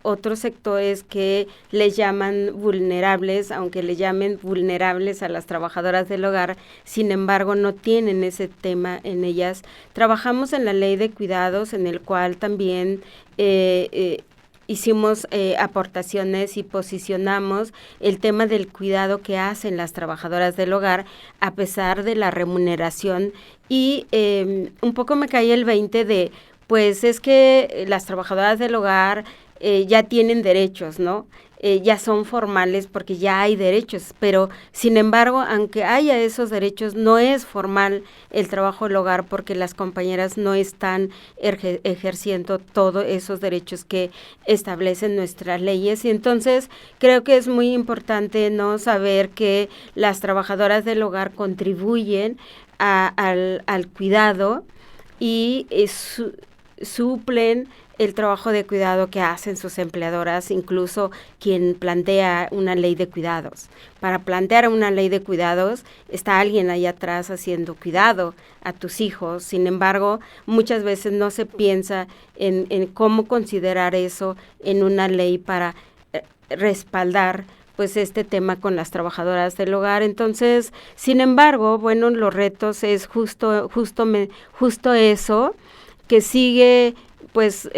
otros sectores que les llaman vulnerables, aunque le llamen vulnerables a las trabajadoras del hogar, sin embargo no tienen ese tema en ellas. Trabajamos en la ley de cuidados, en el cual también hicimos aportaciones y posicionamos el tema del cuidado que hacen las trabajadoras del hogar a pesar de la remuneración, y un poco me caí el 20 de pues es que las trabajadoras del hogar ya tienen derechos, ¿no? ya son formales porque ya hay derechos, pero sin embargo, aunque haya esos derechos, no es formal el trabajo del hogar porque las compañeras no están ejerciendo todos esos derechos que establecen nuestras leyes. Y entonces creo que es muy importante no saber que las trabajadoras del hogar contribuyen al cuidado y suplen el trabajo de cuidado que hacen sus empleadoras, incluso quien plantea una ley de cuidados. Para plantear una ley de cuidados está alguien ahí atrás haciendo cuidado a tus hijos. Sin embargo, muchas veces no se piensa en cómo considerar eso en una ley para respaldar pues este tema con las trabajadoras del hogar. Entonces, sin embargo, bueno, los retos es justo eso, que sigue pues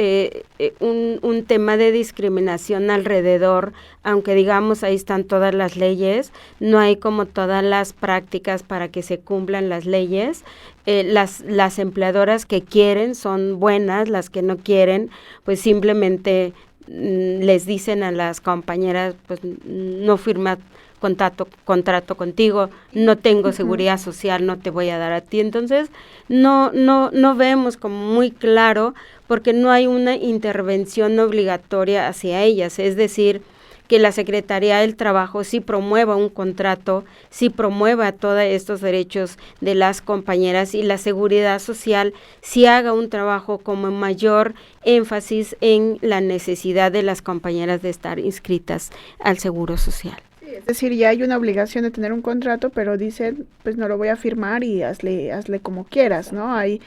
un tema de discriminación alrededor, aunque digamos ahí están todas las leyes, no hay como todas las prácticas para que se cumplan las leyes. Las empleadoras que quieren son buenas, las que no quieren pues simplemente les dicen a las compañeras pues no firma contrato contigo, no tengo seguridad social, no te voy a dar a ti. Entonces no vemos como muy claro porque no hay una intervención obligatoria hacia ellas, es decir, que la Secretaría del Trabajo sí promueva un contrato, sí promueva todos estos derechos de las compañeras y la Seguridad Social sí haga un trabajo como mayor énfasis en la necesidad de las compañeras de estar inscritas al Seguro Social. Es decir, ya hay una obligación de tener un contrato, pero dicen, pues no lo voy a firmar y hazle como quieras, ¿no? Hay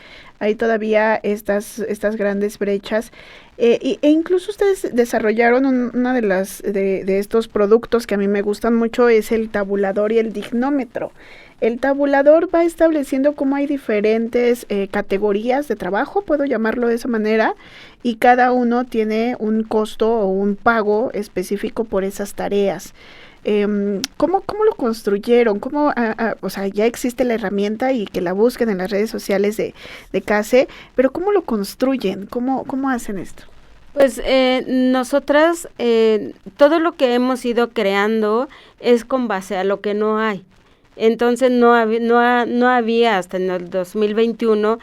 todavía estas grandes brechas. E incluso ustedes desarrollaron una de estos productos que a mí me gustan mucho, es el tabulador y el dignómetro. El tabulador va estableciendo cómo hay diferentes categorías de trabajo, puedo llamarlo de esa manera, y cada uno tiene un costo o un pago específico por esas tareas. ¿Cómo lo construyeron? O sea, ya existe la herramienta y que la busquen en las redes sociales de CASE, pero ¿cómo lo construyen? ¿Cómo hacen esto? Pues nosotras, todo lo que hemos ido creando es con base a lo que no hay. Entonces no había hasta en el 2021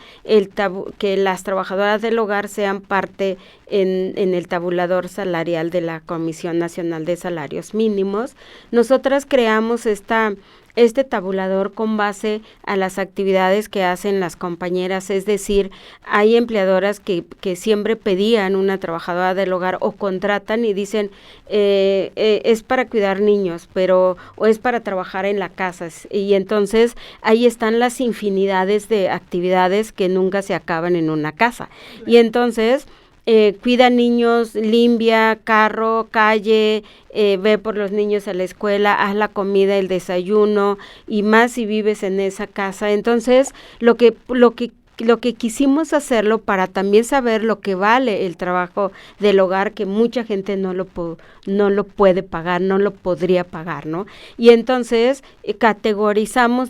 que las trabajadoras del hogar sean parte en el tabulador salarial de la Comisión Nacional de Salarios Mínimos. Nosotras creamos este tabulador con base a las actividades que hacen las compañeras, es decir, hay empleadoras que siempre pedían una trabajadora del hogar o contratan y dicen es para cuidar niños, o es para trabajar en la casa, y entonces ahí están las infinidades de actividades que nunca se acaban en una casa, y entonces cuida niños, limpia, carro, calle, ve por los niños a la escuela, haz la comida, el desayuno, y más si vives en esa casa. Entonces, lo que quisimos hacerlo para también saber lo que vale el trabajo del hogar, que mucha gente no lo puede pagar, no lo podría pagar, ¿no? Y entonces categorizamos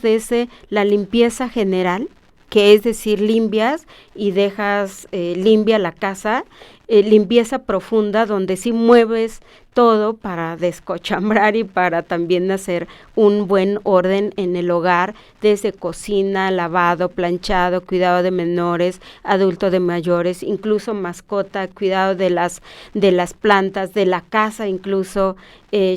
la limpieza general, que es decir, limpias y dejas limpia la casa, limpieza profunda, donde sí mueves todo para descochambrar y para también hacer un buen orden en el hogar, desde cocina, lavado, planchado, cuidado de menores, adultos de mayores, incluso mascota, cuidado de las plantas, de la casa, incluso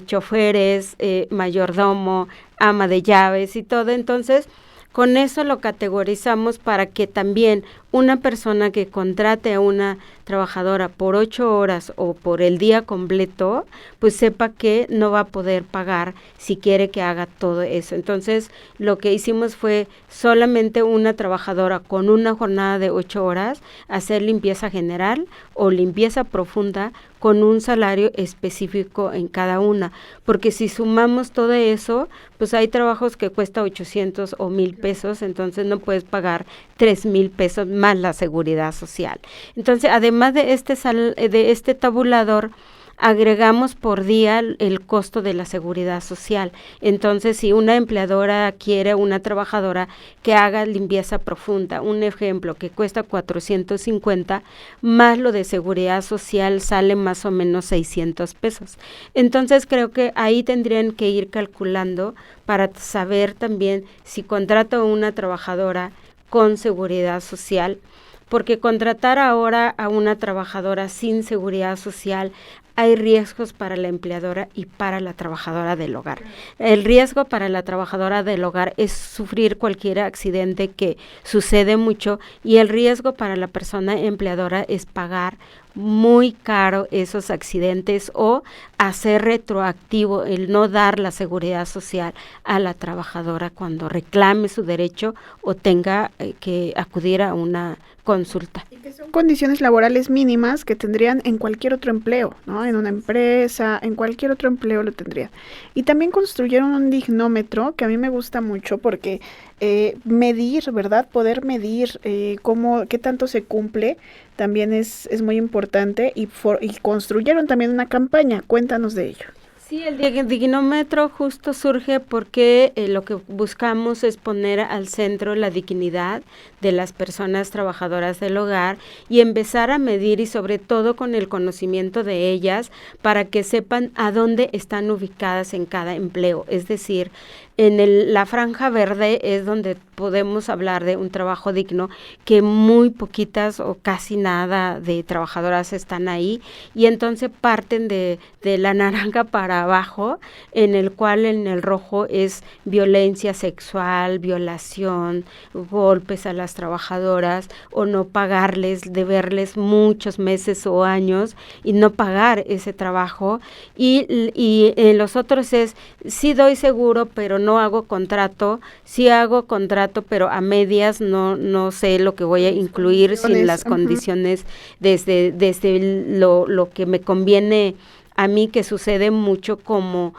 choferes, mayordomo, ama de llaves y todo. Entonces, con eso lo categorizamos para que también una persona que contrate a una trabajadora por 8 horas o por el día completo, pues sepa que no va a poder pagar si quiere que haga todo eso. Entonces, lo que hicimos fue solamente una trabajadora con una jornada de 8 horas, hacer limpieza general o limpieza profunda con un salario específico en cada una, porque si sumamos todo eso, pues hay trabajos que cuesta 800 o 1,000 pesos, entonces no puedes pagar 3,000 pesos más la seguridad social. Entonces, además de este tabulador, agregamos por día el costo de la seguridad social. Entonces, si una empleadora quiere una trabajadora que haga limpieza profunda, un ejemplo que cuesta 450, más lo de seguridad social sale más o menos 600 pesos. Entonces, creo que ahí tendrían que ir calculando para saber también si contrato a una trabajadora con seguridad social, porque contratar ahora a una trabajadora sin seguridad social, hay riesgos para la empleadora y para la trabajadora del hogar. El riesgo para la trabajadora del hogar es sufrir cualquier accidente, que sucede mucho, y el riesgo para la persona empleadora es pagar muy caro esos accidentes o hacer retroactivo el no dar la seguridad social a la trabajadora cuando reclame su derecho o tenga que acudir a una consulta. Y que son condiciones laborales mínimas que tendrían en cualquier otro empleo, ¿no? En una empresa, en cualquier otro empleo lo tendrían. Y también construyeron un dignómetro que a mí me gusta mucho porque medir, ¿verdad? Poder medir qué tanto se cumple también es muy importante, y construyeron también una campaña. Cuéntanos de ello. Sí, el dignómetro justo surge porque lo que buscamos es poner al centro la dignidad de las personas trabajadoras del hogar y empezar a medir, y sobre todo con el conocimiento de ellas, para que sepan a dónde están ubicadas en cada empleo. Es decir, en la franja verde es donde podemos hablar de un trabajo digno, que muy poquitas o casi nada de trabajadoras están ahí, y entonces parten de la naranja para abajo, en el cual en el rojo es violencia sexual, violación, golpes a las trabajadoras o no pagarles, deberles muchos meses o años y no pagar ese trabajo, y en los otros es sí doy seguro pero no hago contrato, sí hago contrato pero a medias, no sé lo que voy a incluir sin las condiciones desde lo que me conviene a mí, que sucede mucho como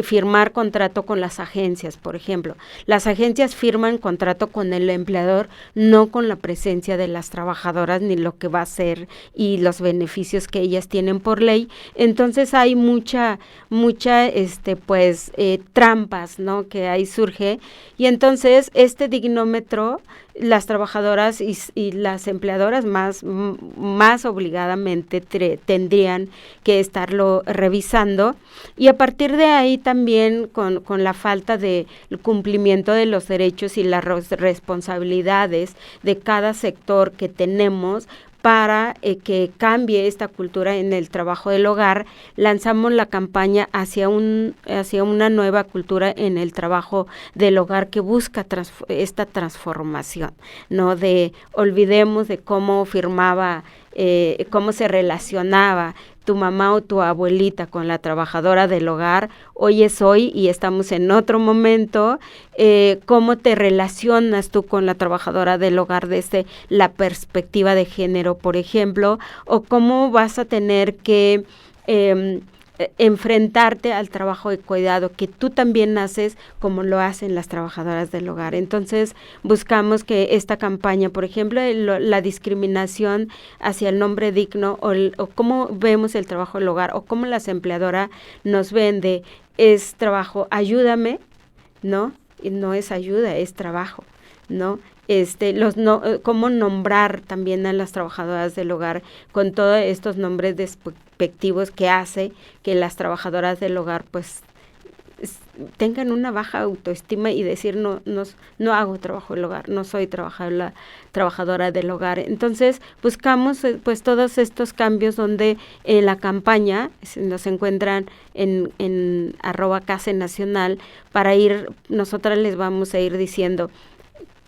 firmar contrato con las agencias, por ejemplo. Las agencias firman contrato con el empleador, no con la presencia de las trabajadoras ni lo que va a hacer y los beneficios que ellas tienen por ley. Entonces hay mucha trampas, ¿no? Que ahí surge, y entonces este dignómetro, las trabajadoras y las empleadoras más obligadamente tendrían que estarlo revisando, y a partir de ahí también con la falta de cumplimiento de los derechos y las responsabilidades de cada sector que tenemos, para que cambie esta cultura en el trabajo del hogar, lanzamos la campaña hacia una nueva cultura en el trabajo del hogar que busca esta transformación, ¿no? Olvidemos de cómo cómo se relacionaba tu mamá o tu abuelita con la trabajadora del hogar. Hoy es hoy y estamos en otro momento. ¿Cómo te relacionas tú con la trabajadora del hogar desde la perspectiva de género, por ejemplo? O cómo vas a tener que enfrentarte al trabajo de cuidado que tú también haces, como lo hacen las trabajadoras del hogar. Entonces buscamos que esta campaña, por ejemplo, la discriminación hacia el nombre digno, o cómo vemos el trabajo del hogar, o cómo las empleadoras nos vende, es trabajo, ayúdame, ¿no? Y no es ayuda, es trabajo, ¿no? Cómo nombrar también a las trabajadoras del hogar con todos estos nombres despectivos que hace que las trabajadoras del hogar pues tengan una baja autoestima y decir no hago trabajo del hogar, no soy trabajadora del hogar. Entonces buscamos pues todos estos cambios, donde en la campaña nos encuentran en @CASE-Nacional, para nosotras les vamos a ir diciendo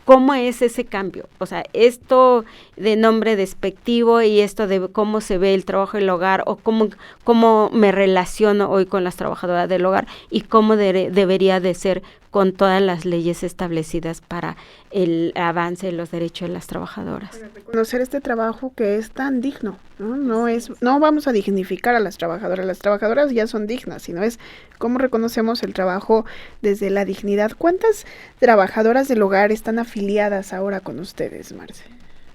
¿cómo es ese cambio? O sea, esto de nombre despectivo y esto de cómo se ve el trabajo del hogar, o cómo me relaciono hoy con las trabajadoras del hogar, y cómo debería de ser con todas las leyes establecidas para el avance de los derechos de las trabajadoras. Para reconocer este trabajo que es tan digno, ¿no? No vamos a dignificar a las trabajadoras ya son dignas, sino es cómo reconocemos el trabajo desde la dignidad. ¿Cuántas trabajadoras del hogar están afiliadas ahora con ustedes, Marce?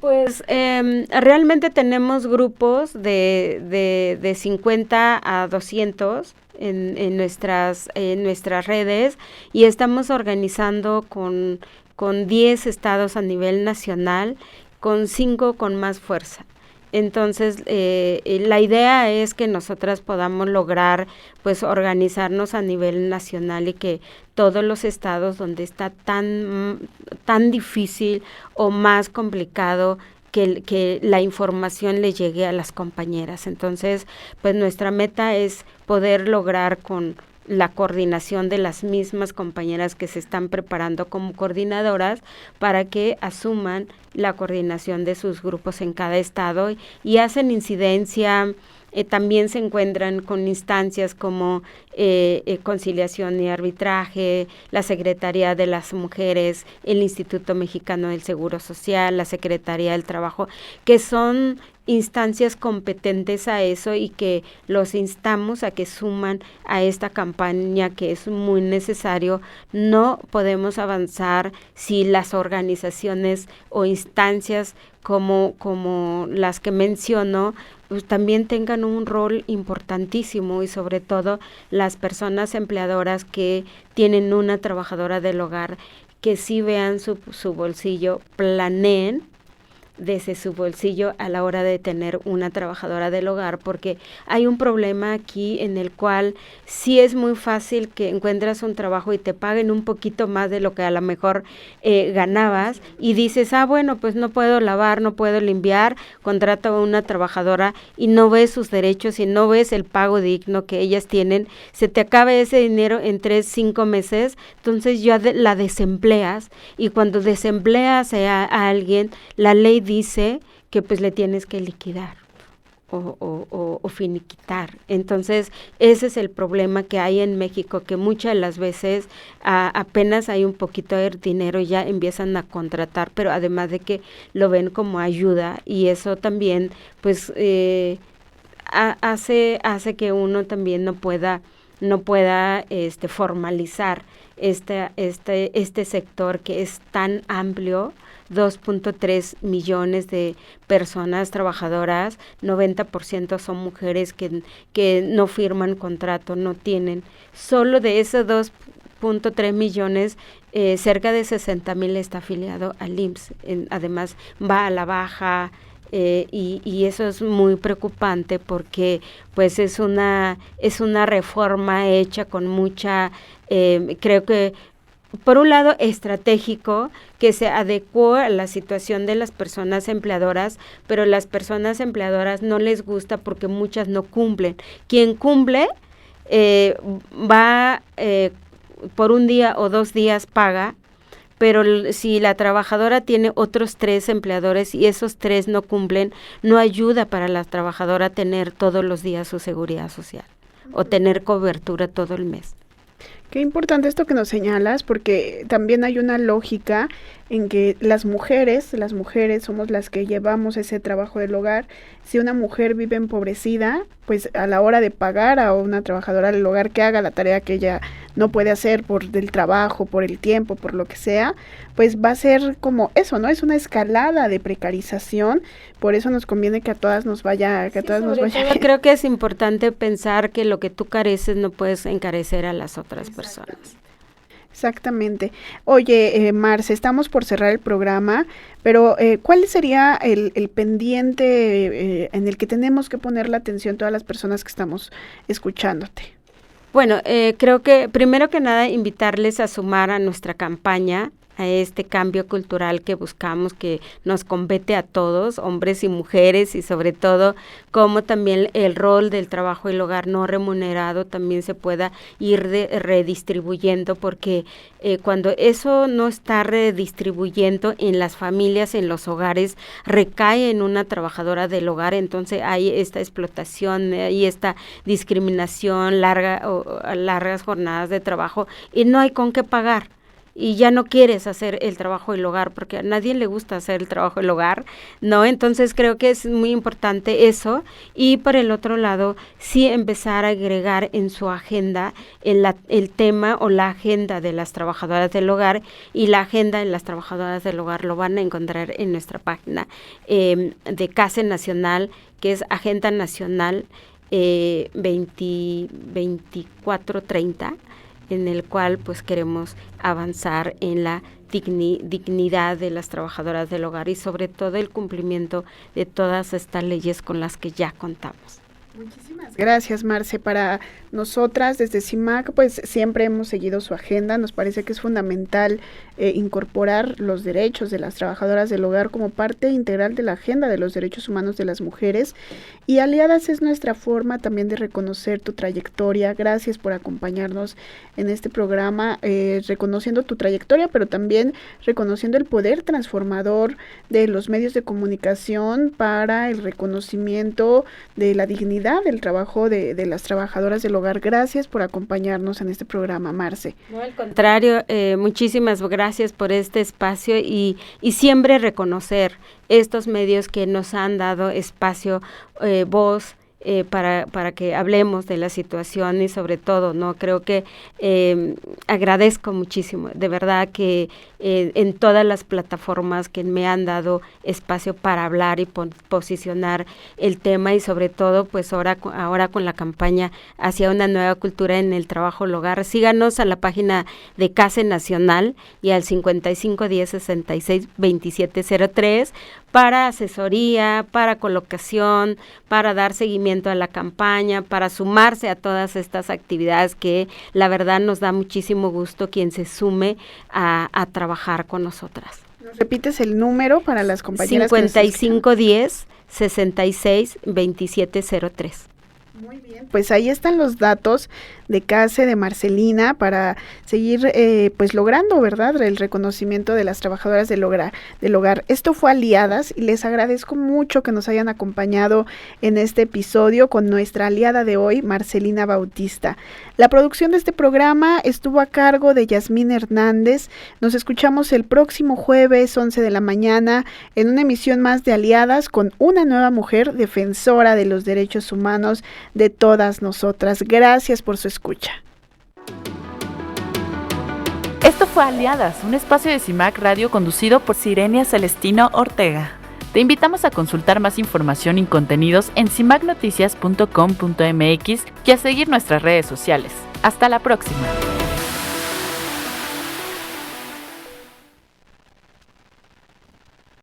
Pues realmente tenemos grupos de 50 a 200 en nuestras redes, y estamos organizando con 10 estados a nivel nacional, con 5 con más fuerza. Entonces, la idea es que nosotras podamos lograr, pues, organizarnos a nivel nacional, y que todos los estados donde está tan difícil o más complicado que la información le llegue a las compañeras. Entonces, pues, nuestra meta es poder lograr con la coordinación de las mismas compañeras que se están preparando como coordinadoras para que asuman la coordinación de sus grupos en cada estado y hacen incidencia. También se encuentran con instancias como conciliación y arbitraje, la Secretaría de las Mujeres, el Instituto Mexicano del Seguro Social, la Secretaría del Trabajo, que son instancias competentes a eso, y que los instamos a que suman a esta campaña, que es muy necesario. No podemos avanzar si las organizaciones o instancias como las que menciono, pues también tengan un rol importantísimo, y sobre todo las personas empleadoras que tienen una trabajadora del hogar, que sí vean su bolsillo, planeen desde su bolsillo a la hora de tener una trabajadora del hogar, porque hay un problema aquí en el cual sí es muy fácil que encuentras un trabajo y te paguen un poquito más de lo que a lo mejor ganabas, y dices, bueno, pues no puedo lavar, no puedo limpiar, contrato a una trabajadora, y no ves sus derechos y no ves el pago digno que ellas tienen. Se te acaba ese dinero en 3-5 meses, entonces ya la desempleas, y cuando desempleas a alguien, la ley dice que pues le tienes que liquidar o finiquitar. Entonces, ese es el problema que hay en México, que muchas de las veces apenas hay un poquito de dinero y ya empiezan a contratar, pero además de que lo ven como ayuda, y eso también pues hace que uno también no pueda formalizar este sector que es tan amplio. 2.3 millones de personas trabajadoras, 90% son mujeres que no firman contrato, no tienen. Solo de esos 2.3 millones, cerca de 60,000 está afiliado al IMSS. Además, va a la baja, y eso es muy preocupante, porque pues es una reforma hecha con mucha, creo que por un lado estratégico, que se adecuó a la situación de las personas empleadoras, pero las personas empleadoras no les gusta porque muchas no cumplen. Quien cumple va por un día o 2 días, paga, pero si la trabajadora tiene otros 3 empleadores y esos 3 no cumplen, no ayuda para la trabajadora tener todos los días su seguridad social o tener cobertura todo el mes. Qué importante esto que nos señalas, porque también hay una lógica en que las mujeres somos las que llevamos ese trabajo del hogar. Si una mujer vive empobrecida, pues a la hora de pagar a una trabajadora del hogar que haga la tarea que ella no puede hacer por el trabajo, por el tiempo, por lo que sea, pues va a ser como eso, ¿no? Es una escalada de precarización. Por eso nos conviene que a todas nos vaya, bien. Creo que es importante pensar que lo que tú careces no puedes encarecer a las otras personas. Exactamente. Oye, Marce, estamos por cerrar el programa, pero ¿cuál sería el pendiente en el que tenemos que poner la atención todas las personas que estamos escuchándote? Bueno, creo que primero que nada invitarles a sumar a nuestra campaña, a este cambio cultural que buscamos, que nos compete a todos, hombres y mujeres, y sobre todo como también el rol del trabajo y el hogar no remunerado también se pueda ir redistribuyendo, porque cuando eso no está redistribuyendo en las familias, en los hogares, recae en una trabajadora del hogar. Entonces hay esta explotación, hay esta discriminación, largas jornadas de trabajo, y no hay con qué pagar. y ya no quieres hacer el trabajo del hogar, porque a nadie le gusta hacer el trabajo del hogar, ¿no? Entonces creo que es muy importante eso, y por el otro lado, sí empezar a agregar en su agenda el tema o la agenda de las trabajadoras del hogar, y la agenda de las trabajadoras del hogar lo van a encontrar en nuestra página de CASE Nacional, que es Agenda Nacional 2430, en el cual pues queremos avanzar en la dignidad de las trabajadoras del hogar y sobre todo el cumplimiento de todas estas leyes con las que ya contamos. Muchísimas gracias, Marce. Para nosotras desde CIMAC pues siempre hemos seguido su agenda. Nos parece que es fundamental incorporar los derechos de las trabajadoras del hogar como parte integral de la agenda de los derechos humanos de las mujeres, y Aliadas es nuestra forma también de reconocer tu trayectoria. Gracias por acompañarnos en este programa, reconociendo tu trayectoria, pero también reconociendo el poder transformador de los medios de comunicación para el reconocimiento de la dignidad del trabajo de las trabajadoras del hogar. Gracias por acompañarnos en este programa, Marce. No, al contrario, muchísimas gracias por este espacio y siempre reconocer estos medios que nos han dado espacio, voz, para que hablemos de la situación, y sobre todo, ¿no? Creo que agradezco muchísimo, de verdad que en todas las plataformas que me han dado espacio para hablar y posicionar el tema, y sobre todo pues ahora con la campaña hacia una nueva cultura en el trabajo del hogar. Síganos a la página de CASE Nacional y al 5510662703 para asesoría, para colocación, para dar seguimiento a la campaña, para sumarse a todas estas actividades que la verdad nos da muchísimo gusto quien se sume a trabajar con nosotras. ¿Nos repites el número para las compañeras? 5510-662703. Muy bien, pues ahí están los datos de CASE, de Marcelina, para seguir pues logrando, ¿verdad?, el reconocimiento de las trabajadoras del hogar. Esto fue Aliadas, y les agradezco mucho que nos hayan acompañado en este episodio con nuestra aliada de hoy, Marcelina Bautista. La producción de este programa estuvo a cargo de Yasmín Hernández. Nos escuchamos el próximo jueves 11 de la mañana en una emisión más de Aliadas con una nueva mujer defensora de los derechos humanos de todas nosotras. Gracias por su escucha. Esto fue Aliadas, un espacio de CIMAC Radio conducido por Sirenia Celestino Ortega. Te invitamos a consultar más información y contenidos en cimacnoticias.com.mx y a seguir nuestras redes sociales. Hasta la próxima.